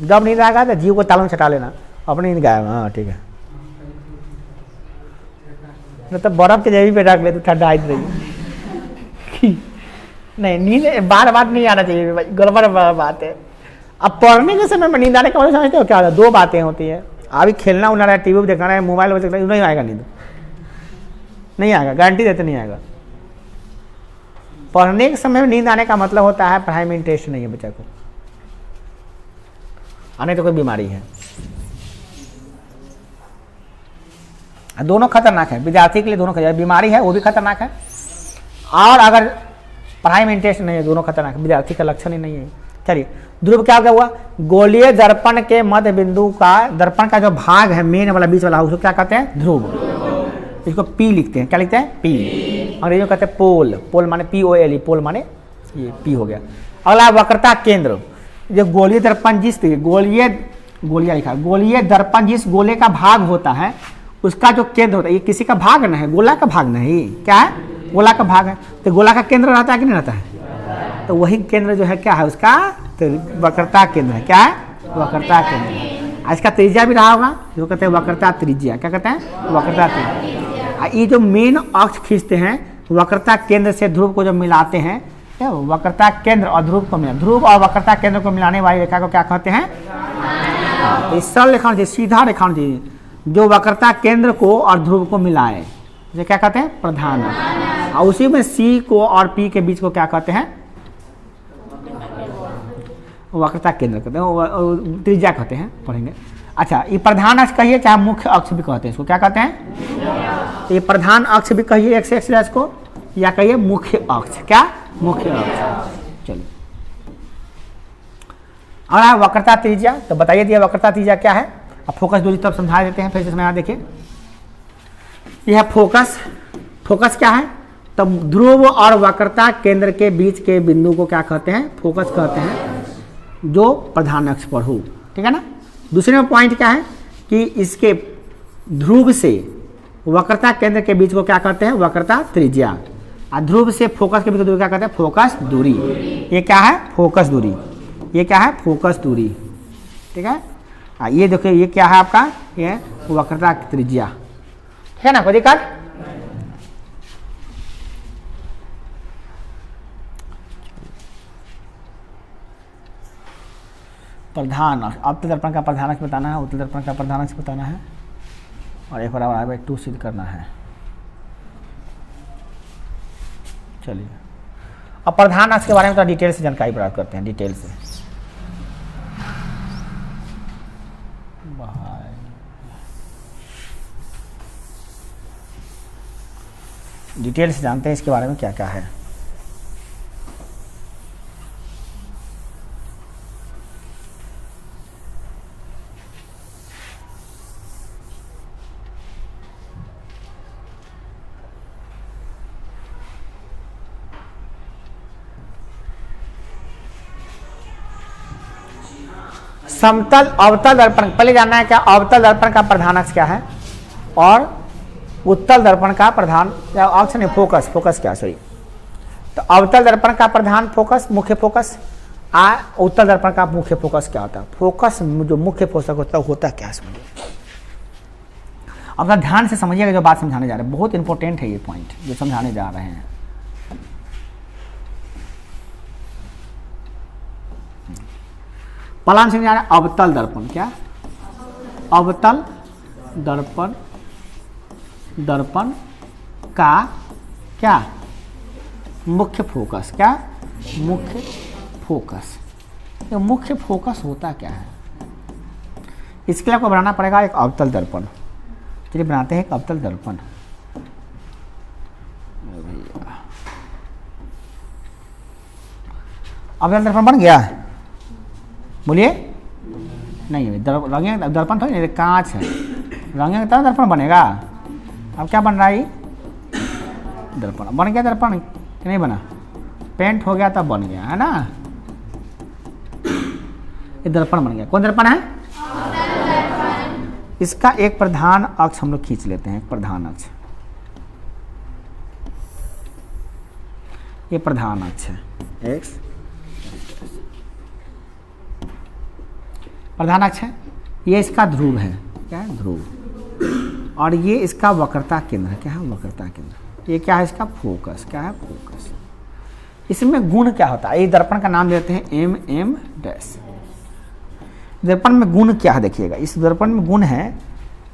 जब नींद आएगा तो जीव को तालों में छटा लेना, अपनी नींद गायब। हाँ ठीक है, नहीं तो बर्फ के जमीन पे रख ले तो ठंडा आई रही। नहीं नींद बार बार नहीं आना चाहिए भाई, गड़बड़ बात है। अब पढ़ने के समय में नींद आने का मतलब समझते हो क्या होता है? दो बातें होती है। अभी खेलना उना रहा है, टीवी देखना है, मोबाइल में देखना है, नहीं आएगा नींद, नहीं आएगा, गारंटी देते नहीं आएगा। पढ़ने के समय में नींद आने का मतलब होता है पढ़ाई में इंटरेस्ट नहीं है बच्चा को। और नहीं तो कोई बीमारी है। दोनों खतरनाक है विद्यार्थी के लिए, दोनों खतरनाक, बीमारी है वो भी खतरनाक है, और अगर पढ़ाई में इंटरेस्ट नहीं है दोनों खतरनाक है, विद्यार्थी का लक्षण ही नहीं है। चलिए ध्रुव क्या हुआ, गोलीय दर्पण के मध्य बिंदु का, दर्पण का जो भाग है मेन वाला बीच वाला उसको क्या कहते हैं, ध्रुव। इसको पी लिखते हैं, क्या लिखते हैं, पी। अंग्रेजी में कहते हैं पोल, पोल माने POLE, पोल माने ये पी हो गया। अगला वक्रता केंद्र, जो गोलीय दर्पण जिस गोलिया लिखा, गोलीय दर्पण जिस गोले का भाग होता है उसका जो केंद्र होता है, ये किसी का भाग नहीं है, गोला का भाग नहीं, क्या है, गोला का भाग है। तो गोला का केंद्र रहता है कि नहीं रहता है, तो वही केंद्र जो है क्या है उसका, तो वक्रता केंद्र है, क्या है, वक्रता केंद्र। इसका त्रिज्या भी रहा होगा, जो कहते हैं वक्रता त्रिज्या, क्या कहते हैं, वक्रता त्रिज्या। ये जो मेन अक्ष खींचते हैं वक्रता केंद्र से ध्रुव को जब मिलाते हैं, वक्रता केंद्र और ध्रुव को मिला, ध्रुव और वक्रता केंद्र को मिलाने वाली रेखा को क्या कहते हैं, सरल रेखा चाहिए, सीधा रेखा चाहिए, जो वक्रता केंद्र को और ध्रुव को मिलाए, जो क्या कहते हैं, प्रधान। और उसी में C को और P के बीच को क्या कहते हैं, वक्रता केंद्र कहते हैं, त्रिज्या कहते हैं, पढ़ेंगे। अच्छा, ये प्रधान अक्ष कहिए चाहे मुख्य अक्ष भी कहते हैं, इसको क्या कहते हैं, ये प्रधान अक्ष भी कहिए एक्स एक्सिस को, या कहिए मुख्य अक्ष, क्या, मुख्य अक्ष। चलिए और वक्रता त्रिज्या, तो बताइए दिया वक्रता त्रिज्या क्या है। अब फोकस दूरी तब समझा देते हैं, फिर से समझा, देखिए यह फोकस, फोकस क्या है, तब ध्रुव और वक्रता केंद्र के बीच के बिंदु को क्या कहते हैं, फोकस कहते हैं, जो प्रधान अक्ष पर हो, ठीक है ना। दूसरे में पॉइंट क्या है कि इसके ध्रुव से वक्रता केंद्र के बीच को क्या कहते हैं, वक्रता त्रिज्या, और ध्रुव से फोकस के बीच दूरी क्या कहते हैं, फोकस दूरी। ये क्या है, फोकस दूरी, ये क्या है, फोकस दूरी, ठीक है। ये देखिए ये क्या है आपका, ये वक्रता त्रिज्या, ठीक है ना, कोई दिक्कत। प्रधान अवतल दर्पण का प्रधान अक्ष बताना है, उत्तल दर्पण का प्रधान अक्ष बताना है, और एक बराबर 2 सिद्ध करना है। चलिए अब प्रधान अक्ष के बारे में तो डिटेल से जानकारी प्राप्त करते हैं, डिटेल से। डिटेल से जानते हैं इसके बारे में क्या क्या है। समतल अवतल दर्पण, पहले जानना है क्या अवतल दर्पण का प्रधान अक्ष क्या है, और उत्तल दर्पण का प्रधान अक्ष नहीं, फोकस, फोकस क्या, सॉरी, तो अवतल दर्पण का प्रधान फोकस, मुख्य फोकस, उत्तल दर्पण का मुख्य फोकस क्या होता है, फोकस जो मुख्य फोकस होता क्या, समझिए। अपना ध्यान से समझिएगा जो बात समझाने जा रहे हैं, बहुत इंपॉर्टेंट है ये पॉइंट जो समझाने जा रहे हैं। पहला समझ रहे अवतल दर्पण, क्या, अवतल दर्पण, दर्पण का क्या, मुख्य फोकस, क्या, मुख्य फोकस। ये मुख्य फोकस होता क्या है, इसके लिए आपको बनाना पड़ेगा एक अवतल दर्पण। चलिए बनाते हैं एक अवतल दर्पण। अवतल दर्पण बन गया है, बोलिए, नहीं रंगेंगे दर्पण थोड़ी, कांच है, रंगेंगे तब दर्पण बनेगा। अब क्या बन रहा है, दर्पण बन गया, दर्पण कि नहीं बना, पेंट हो गया तब बन गया, है ना, ये दर्पण बन गया। कौन दर्पण है, इसका एक प्रधान अक्ष हम लोग खींच लेते हैं, एक प्रधान अक्ष, ये प्रधान अक्ष है, एक्स प्रधान अक्ष है, ये इसका ध्रुव है, क्या है, ध्रुव, और ये इसका वक्रता केंद्र है, क्या है, वक्रता केंद्र। ये क्या है, इसका फोकस, क्या है, फोकस। इसमें गुण क्या होता है, ये दर्पण का नाम देते हैं MM डैश। दर्पण में गुण क्या है, देखिएगा, इस दर्पण में गुण है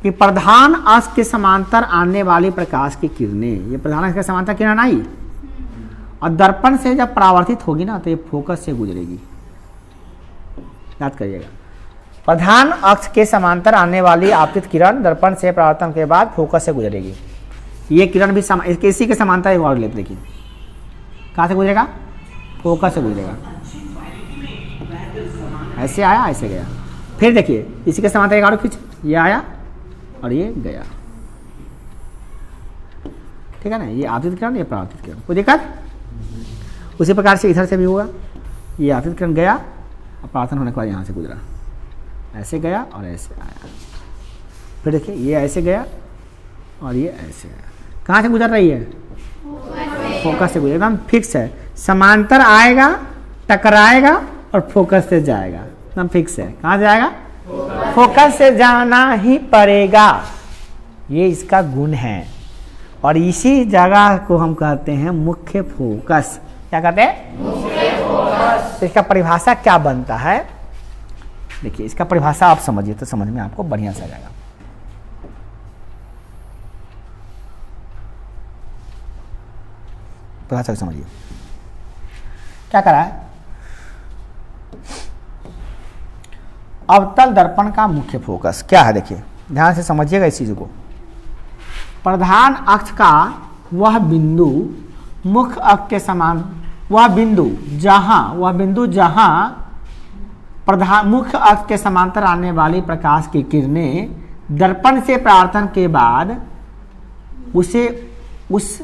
कि प्रधान अक्ष के समांतर आने वाली प्रकाश की किरणें, ये प्रधान अक्ष के समांतर किरण आई और दर्पण से जब परावर्तित होगी ना तो ये फोकस से गुजरेगी, याद करिएगा। प्रधान अक्ष के समांतर आने वाली आपतित किरण दर्पण से परावर्तन के बाद फोकस से गुजरेगी। ये किरण भी इसी के समांतर एक और लेते, देखिए कहाँ से गुजरेगा, फोकस से गुजरेगा। ऐसे आया, ऐसे गया, फिर देखिए इसी के समांतर एक और खींच, ये आया और ये गया, ठीक है ना। ये आपतित किरण, ये परावर्तित किरण, कोई दिक्कत। उसी प्रकार से इधर से भी होगा, ये आपतित किरण गया और परावर्तन होने के बाद यहाँ से गुजरा, ऐसे गया और ऐसे आया। फिर देखिए ये ऐसे गया और ये ऐसे गया। कहाँ से गुजर रही है, फोकस से गुजर, एकदम फिक्स है। समांतर आएगा, टकराएगा और फोकस से जाएगा, एकदम फिक्स है। कहाँ से जाएगा, फोकस से जाना ही पड़ेगा, ये इसका गुण है। और इसी जगह को हम कहते हैं मुख्य फोकस। क्या कहते हैं, मुख्य फोकस। तो इसका परिभाषा क्या बनता है, देखिए इसका परिभाषा आप समझिए तो समझ में आपको बढ़िया से आ जाएगा। परिभाषा समझिए क्या करा है। अवतल दर्पण का मुख्य फोकस क्या है, देखिए ध्यान से समझिएगा इस चीज को। प्रधान अक्ष का वह बिंदु मुख्य अक्ष के समान, वह बिंदु जहां प्रधान मुख्य अक्ष के समांतर आने वाली प्रकाश की किरणें दर्पण से परावर्तन के बाद उसे उस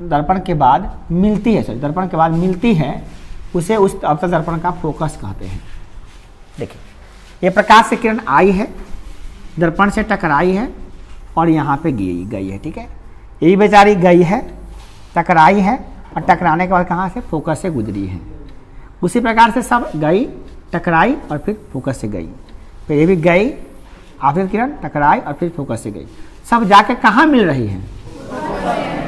दर्पण के बाद मिलती है, उसे उस अवतल दर्पण का फोकस कहते हैं। देखिए ये प्रकाश से किरण आई है, दर्पण से टकराई है और यहाँ पे गई है, ठीक है। यही बेचारी गई है, टकराई है और टकराने के बाद कहाँ से, फोकस से गुजरी है। उसी प्रकार से सब गई, टकराई और फिर फोकस से गई, फिर ये भी गई, आपतित किरण टकराई और फिर फोकस से गई, सब जाके कहाँ मिल रही है,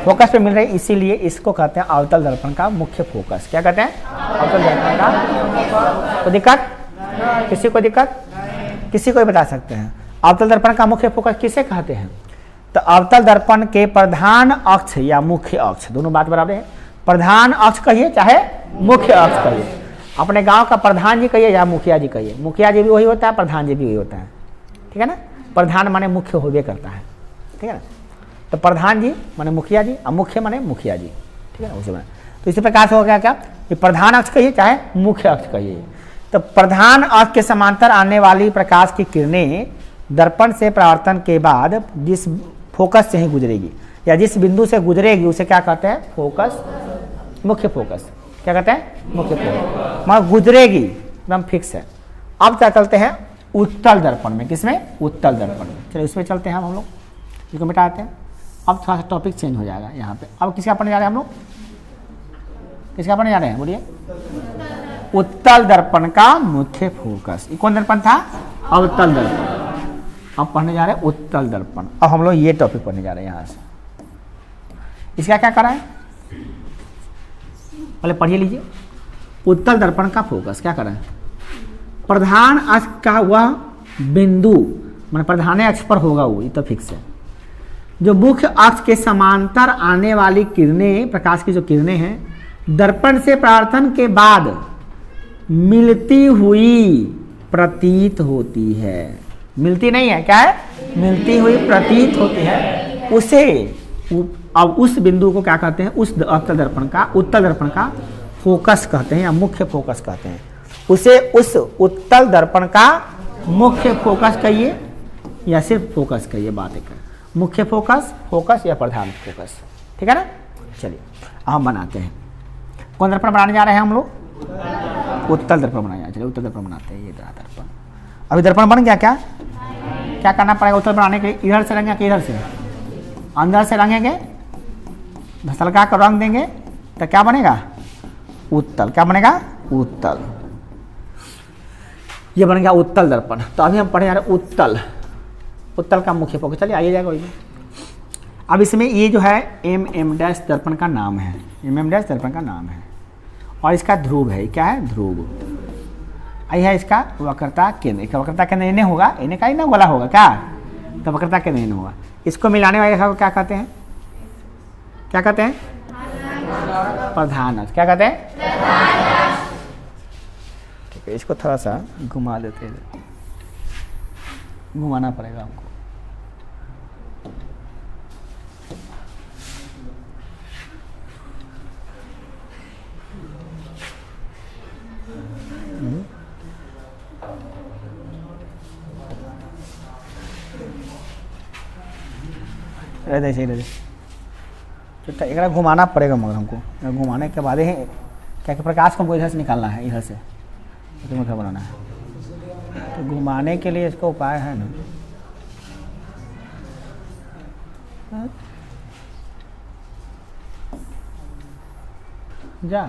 फोकस पे मिल रही है। इसीलिए इसको कहते हैं अवतल दर्पण का मुख्य फोकस। क्या कहते हैं, अवतल दर्पण का। कोई दिक्कत, किसी को दिक्कत, किसी को बता सकते हैं अवतल दर्पण का मुख्य फोकस किसे कहते हैं। तो अवतल दर्पण के प्रधान अक्ष या मुख्य अक्ष, दोनों बात बराबर है। प्रधान अक्ष कहिए चाहे मुख्य अक्ष कहिए, अपने गांव का प्रधान जी कहिए या मुखिया जी कहिए, मुखिया जी भी वही होता है, प्रधान जी भी वही होता है, ठीक है ना। प्रधान माने मुख्य होबे करता है, ठीक है ना। तो प्रधान जी माने मुखिया जी और मुख्य माने मुखिया जी, ठीक है ना, उसे माने। तो इसी प्रकार से हो गया क्या, ये प्रधान अक्ष कहिए चाहे मुख्य अक्ष कहिए। तो प्रधान अक्ष के समांतर आने वाली प्रकाश की किरणें दर्पण से परावर्तन के बाद जिस फोकस से ही गुजरेगी या जिस बिंदु से गुजरेगी उसे क्या कहते हैं, फोकस, मुख्य फोकस। क्या कहते हैं, मुख्य फोकस, मगर गुजरेगी, एकदम फिक्स है। अब क्या चलते हैं उत्तल दर्पण में, किसमें, उत्तल दर्पण में। चलिए उसमें चलते हैं हम लोग, इसको मिटाते हैं। अब थोड़ा सा टॉपिक चेंज हो जाएगा यहाँ पे। अब किसका पढ़ने जा रहे हैं हम लोग, किसका पढ़ने जा रहे हैं, बोलिए। उत्तल दर्पण का मुख्य फोकस। ये कौन दर्पण था, अवतल दर्पण। अब पढ़ने जा रहे हैं उत्तल दर्पण। अब हम लोग ये टॉपिक पढ़ने जा रहे हैं यहाँ से। इसका क्या करा है, पहले पढ़िए लीजिए। उत्तल दर्पण का फोकस क्या करा है, प्रधान अक्ष का वह बिंदु, मतलब प्रधान अक्ष पर होगा वो, ये तो फिक्स है, जो मुख्य अक्ष के समांतर आने वाली किरणें, प्रकाश की जो किरणें हैं, दर्पण से परावर्तन के बाद मिलती हुई प्रतीत होती है। मिलती नहीं है, क्या है, मिलती हुई प्रतीत होती है, उसे अब उस बिंदु को क्या कहते हैं, उस अवतल दर्पण का, उत्तल दर्पण का फोकस कहते हैं या मुख्य फोकस कहते हैं। उसे उस उत्तल दर्पण का मुख्य फोकस कहिए या सिर्फ फोकस कहिए, बात एक है, मुख्य फोकस, फोकस या प्रधान फोकस, ठीक है ना। चलिए हम बनाते हैं, कौन दर्पण बनाने जा रहे हैं हम लोग, उत्तल दर्पण बनाया। चलिए उत्तल दर्पण बनाते हैं, ये दर्पण। अभी दर्पण बन गया, क्या क्या करना पड़ेगा उत्तल बनाने के लिए, इधर से रंगेंगे कि इधर से, अंदर से रंगेंगे, धसलका कर रंग देंगे तो क्या बनेगा, उत्तल। क्या बनेगा, उत्तल। ये बन गया उत्तल दर्पण। तो अभी हम पढ़े जा रहे उत्तल, उत्तल का मुख्य फोकस। चलिए आइए जाएगा वही। अब इसमें ये जो है एम डैश दर्पण का नाम है, एम डैश दर्पण का नाम है और इसका ध्रुव है, क्या है, ध्रुव। यह है इसका वक्रता केंद्र, वक्रता केंद्र इन्हें होगा, इन्हें का ही ना बोला होगा क्या, तो वक्रता केंद्र इन्हें होगा। इसको मिलाने वाले रेखा को क्या कहते हैं, क्या कहते हैं, प्रधान अक्ष। क्या कहते हैं, इसको थोड़ा सा घुमा देते हैं, घुमाना पड़ेगा हमको। एक घुमाना पड़ेगा मगर हमको, घुमाने के बाद ही क्या कि प्रकाश को हमको इधर से निकालना है, इधर से मुख्य बनाना है। तो घुमाने के लिए इसका उपाय है ना, जा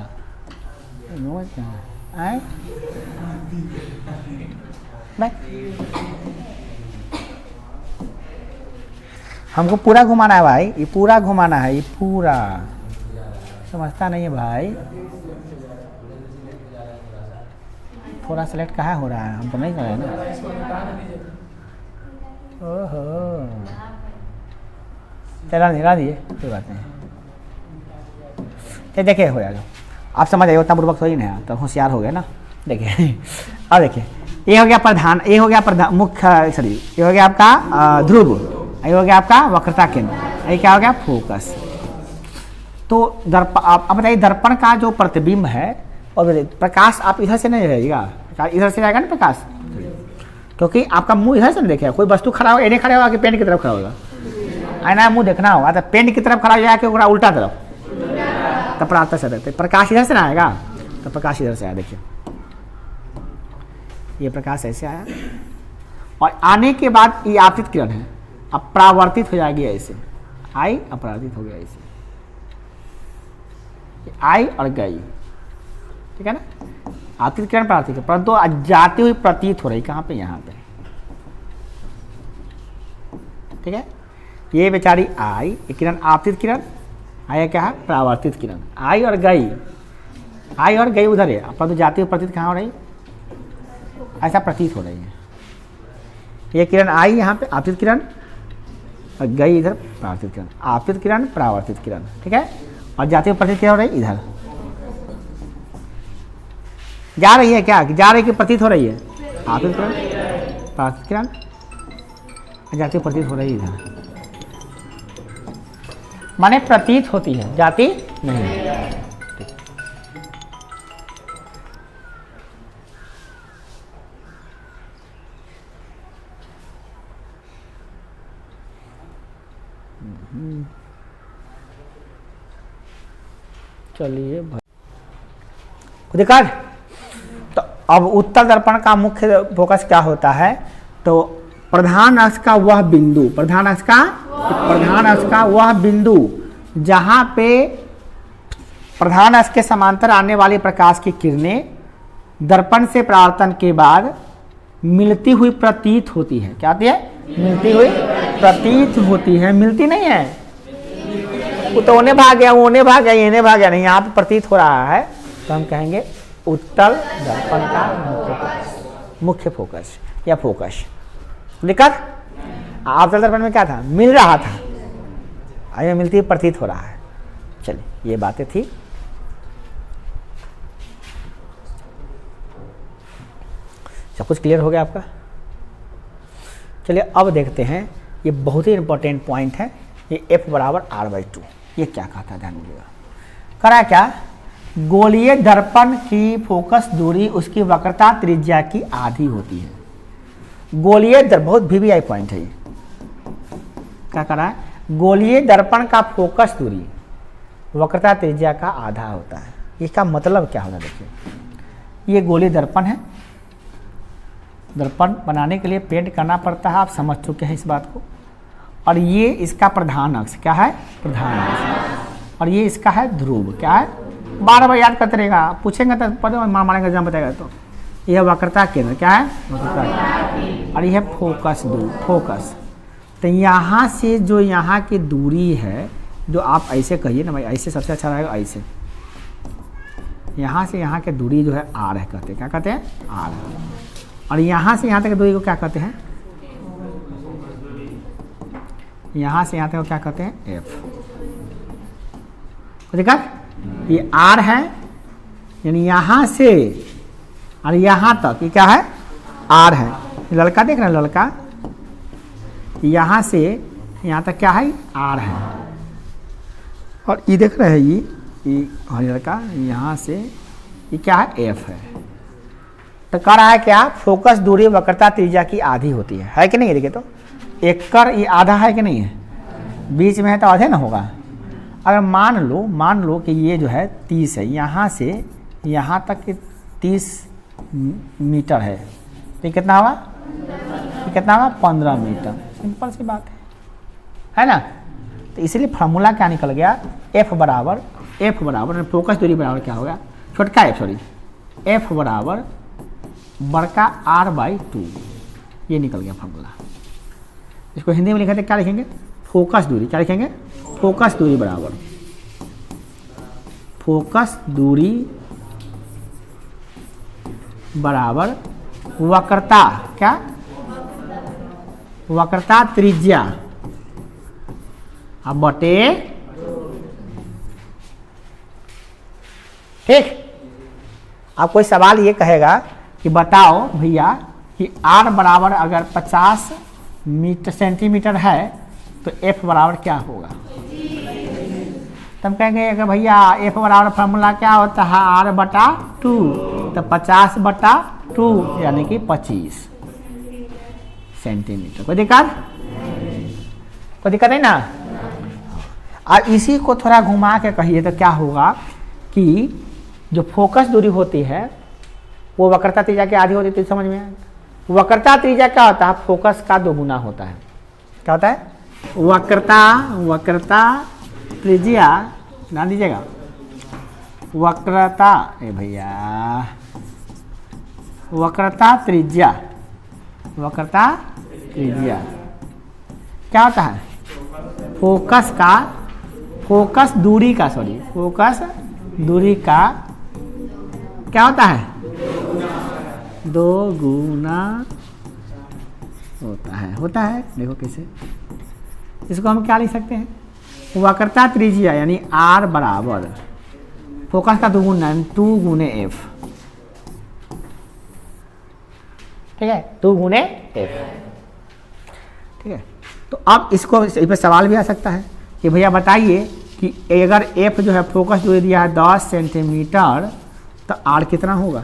आए हमको पूरा घुमाना है भाई, ये पूरा घुमाना है, ये पूरा समझता नहीं है भाई। थोड़ा सेलेक्ट कहाँ हो रहा है, हम तो नहीं कर रहे हैं ना। ओहो चला दिए, कोई बात नहीं। ये देखिए हो जाएगा, आप समझ आइए, उतना बुर्बक थोड़ी नहीं, तो होशियार हो गए ना। देखिए अब देखिए, ये हो गया प्रधान, ये हो गया प्रधान मुख्य, सॉरी ये हो गया आपका ध्रुव, ये हो गया आपका वक्रता केंद्र, ये क्या हो गया फोकस। तो दर्पण, आप बताइए दर्पण का जो प्रतिबिंब है और प्रकाश आप इधर से नहीं रहेगा, इधर से जाएगा ना प्रकाश, क्योंकि आपका मुंह इधर से नहीं देखेगा। कोई वस्तु खड़ा होगा, इन्हें खड़ा होगा कि पेन की तरफ खड़ा होगा, आईना मुंह देखना होगा, तो पेन की तरफ खड़ा हो जाएगा कि उल्टा तरफ, तब प्राप्त से देखते। प्रकाश इधर से ना आएगा, तो प्रकाश इधर से आया। देखिए ये प्रकाश ऐसे आया और आने के बाद ये आपतित किरण है, अब परावर्तित हो जाएगी ऐसे, आई अपराधित हो गया ऐसे, आई और गई, ठीक है ना। आपतित किरण परावर्तित, परंतु जाती हुई प्रतीत हो रही, कहाँ पे, यहाँ पे, ठीक है। ये बेचारी आई, ये किरण आपतित किरण, आया क्या है परावर्तित किरण, आई और गई, आई और गई उधर है, परंतु जाती हुई प्रतीत कहाँ हो रही, ऐसा प्रतीत हो रही है। ये किरण आई यहाँ पे आपतित किरण और गई इधर परावर्तित किरण, आपतित किरण परावर्तित किरण, ठीक है। और जाती हुई प्रतीत क्या हो रही, इधर जा रही है, क्या जा रही है कि प्रतीत हो रही है, आपतित किरण परावर्तित किरण, जाती हुई प्रतीत हो रही है इधर, माने प्रतीत होती है, जाती नहीं। चलिए देखा। तो अब उत्तर दर्पण का मुख्य फोकस क्या होता है, तो प्रधान अक्ष का वह बिंदु, प्रधान अक्ष का वह बिंदु जहां पे प्रधान अक्ष के समांतर आने वाली प्रकाश की किरणें दर्पण से परावर्तन के बाद मिलती हुई प्रतीत होती है। क्या होती है, मिलती हुई प्रतीत होती है, मिलती नहीं है। वो तो उन्हें भाग गया, वो उन्हें भाग गया, इन्हें भाग गया, नहीं, यहाँ पे प्रतीत हो रहा है, तो हम कहेंगे उत्तल दर्पण का मुख्य फोकस या फोकस। दिक्कत अवतल दर्पण में क्या था, मिल रहा था, आइए मिलती प्रतीत हो रहा है। चलिए ये बातें थी। सब कुछ क्लियर हो गया आपका। चलिए अब देखते हैं, ये बहुत ही इंपॉर्टेंट पॉइंट है, ये F बराबर R/2। ये क्या कहा था, ध्यान दीजिएगा। करा क्या, गोलीय दर्पण की फोकस दूरी उसकी वक्रता त्रिज्या की आधी होती है। गोलीय बहुत VVI पॉइंट है ये। क्या करा है, गोलीय दर्पण का फोकस दूरी वक्रता त्रिज्या का आधा होता है। इसका मतलब क्या होगा, देखिए ये गोलीय दर्पण है, दर्पण बनाने के लिए पेंट करना पड़ता है, आप समझ चुके हैं इस बात को। और ये इसका प्रधान अक्ष क्या है, प्रधान अक्ष, और ये इसका है ध्रुव, क्या है, बार बार याद करते रहेगा, पूछेंगे तो पता मारेंगे एग्जाम बताएगा। तो यह वक्रता केंद्र क्या है, वक्रता, और यह फोकस दूर, फोकस। तो यहाँ से जो यहाँ की दूरी है, जो आप ऐसे कहिए ना भाई, ऐसे सबसे अच्छा रहेगा, ऐसे यहाँ से यहाँ की दूरी जो है आर है, कहते हैं, क्या कहते हैं, आर। और यहाँ से यहाँ तक की दूरी को क्या कहते हैं, यहाँ से यहाँ तक क्या कहते हैं, एफ। देखा, ये आर है, यानी यहाँ से और यहाँ तक ये क्या है, आर है। लड़का देख रहे हैं, लड़का यहाँ से यहाँ तक क्या है, आर है। और ये देख रहे हैं ये लड़का यहाँ से ये क्या है, एफ है। तो कह रहा है क्या, फोकस दूरी वक्रता त्रिज्या की आधी होती है कि नहीं? देखिए तो एकड़ ये आधा है कि नहीं है, बीच में है तो आधे ना होगा। अगर मान लो कि ये जो है 30 है, यहाँ से यहाँ तक 30 मीटर है, तो कितना होगा, 15 मीटर। सिंपल सी बात है ना। तो इसलिए फार्मूला क्या निकल गया, एफ बराबर फोकस दूरी बराबर क्या होगा, छोटका एफ सॉरी, एफ बराबर बड़का r/2, ये निकल गया फार्मूला। इसको हिंदी में लिखा थे, क्या लिखेंगे, फोकस दूरी, क्या लिखेंगे, फोकस दूरी बराबर वक्रता, क्या, वक्रता त्रिज्या अब बटे, ठीक। अब कोई सवाल ये कहेगा कि बताओ भैया कि r बराबर अगर 50 सेंटीमीटर है तो f बराबर क्या होगा। तब कहेंगे कि भैया f बराबर फार्मूला क्या होता है, r/2, तो 50/2 यानी कि 25 सेंटीमीटर। कोई दिक्कत नहीं ना। और इसी को थोड़ा घुमा के कहिए तो क्या होगा कि जो फोकस दूरी होती है वो वक्रता त्रिज्या की आधी होती है। तो समझ में आएगा, वक्रता त्रिज्या क्या होता है, फोकस का 2 गुना होता है। क्या होता है, वक्रता त्रिज्या, ध्यान दीजिएगा, वक्रता त्रिज्या क्या होता है, फोकस दूरी का क्या होता है, 2 गुना होता है। देखो कैसे, इसको हम क्या लिख सकते हैं, वक्रता त्रिज्या यानी r बराबर फोकस का 2 गुना 2 गुने f, ठीक है, 2 गुने f, ठीक है। तो अब इसको इस पे सवाल भी आ सकता है कि भैया बताइए कि अगर f जो है फोकस दूरी दिया है 10 सेंटीमीटर तो r कितना होगा,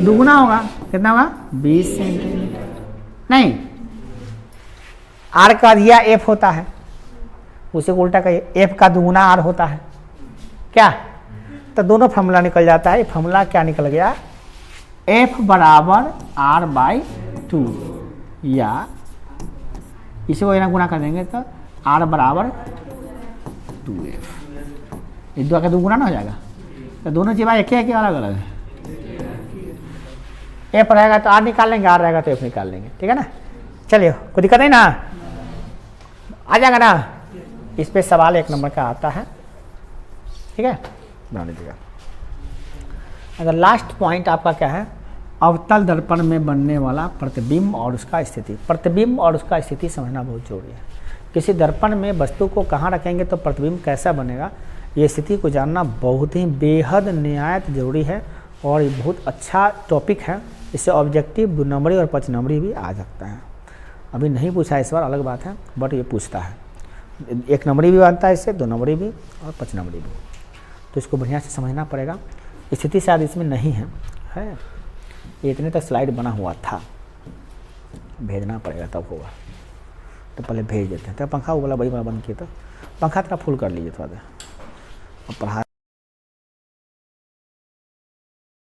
2 गुना होगा, कितना होगा, 20 सेंटीमीटर। नहीं, r का दिया f होता है, उसे उल्टा कहिए, f का 2 गुना r होता है क्या, तो दोनों फार्मूला निकल जाता है। फार्मूला क्या निकल गया, f बराबर r/2, या इसी को गुना कर देंगे तो r बराबर 2f, ये 2 का 2 गुना ना हो जाएगा। तो दोनों चीज़ एक ही अलग अलग है, f रहेगा तो r निकाल लेंगे, r रहेगा तो f निकाल लेंगे, ठीक है ना। चलिए, कोई दिक्कत नहीं ना, आ जाएगा ना। इस पे सवाल 1 नंबर का आता है, ठीक है, बना लीजिएगा। अगर लास्ट पॉइंट आपका क्या है, अवतल दर्पण में बनने वाला प्रतिबिंब और उसका स्थिति। प्रतिबिंब और उसका स्थिति समझना बहुत जरूरी है। किसी दर्पण में वस्तु को कहाँ रखेंगे तो प्रतिबिंब कैसा बनेगा, ये स्थिति को जानना बहुत ही बेहद निहायत जरूरी है। और ये बहुत अच्छा टॉपिक है, इससे ऑब्जेक्टिव 2 नंबरी और 5 नंबरी भी आ सकता है। अभी नहीं पूछा इस बार, अलग बात है, बट ये पूछता है। 1 नंबरी भी बनता है इससे, 2 नंबरी भी और 5 नंबरी भी। तो इसको बढ़िया से समझना पड़ेगा। स्थिति शायद इसमें नहीं है, ये इतने तक स्लाइड बना हुआ था, भेजना पड़ेगा तब होगा। तो पहले भेज देते हैं। तो पंखा वो वाला बड़ी वाला बंद किया, तो पंखा थोड़ा फुल कर लीजिए थोड़ा देर, अब पढ़ा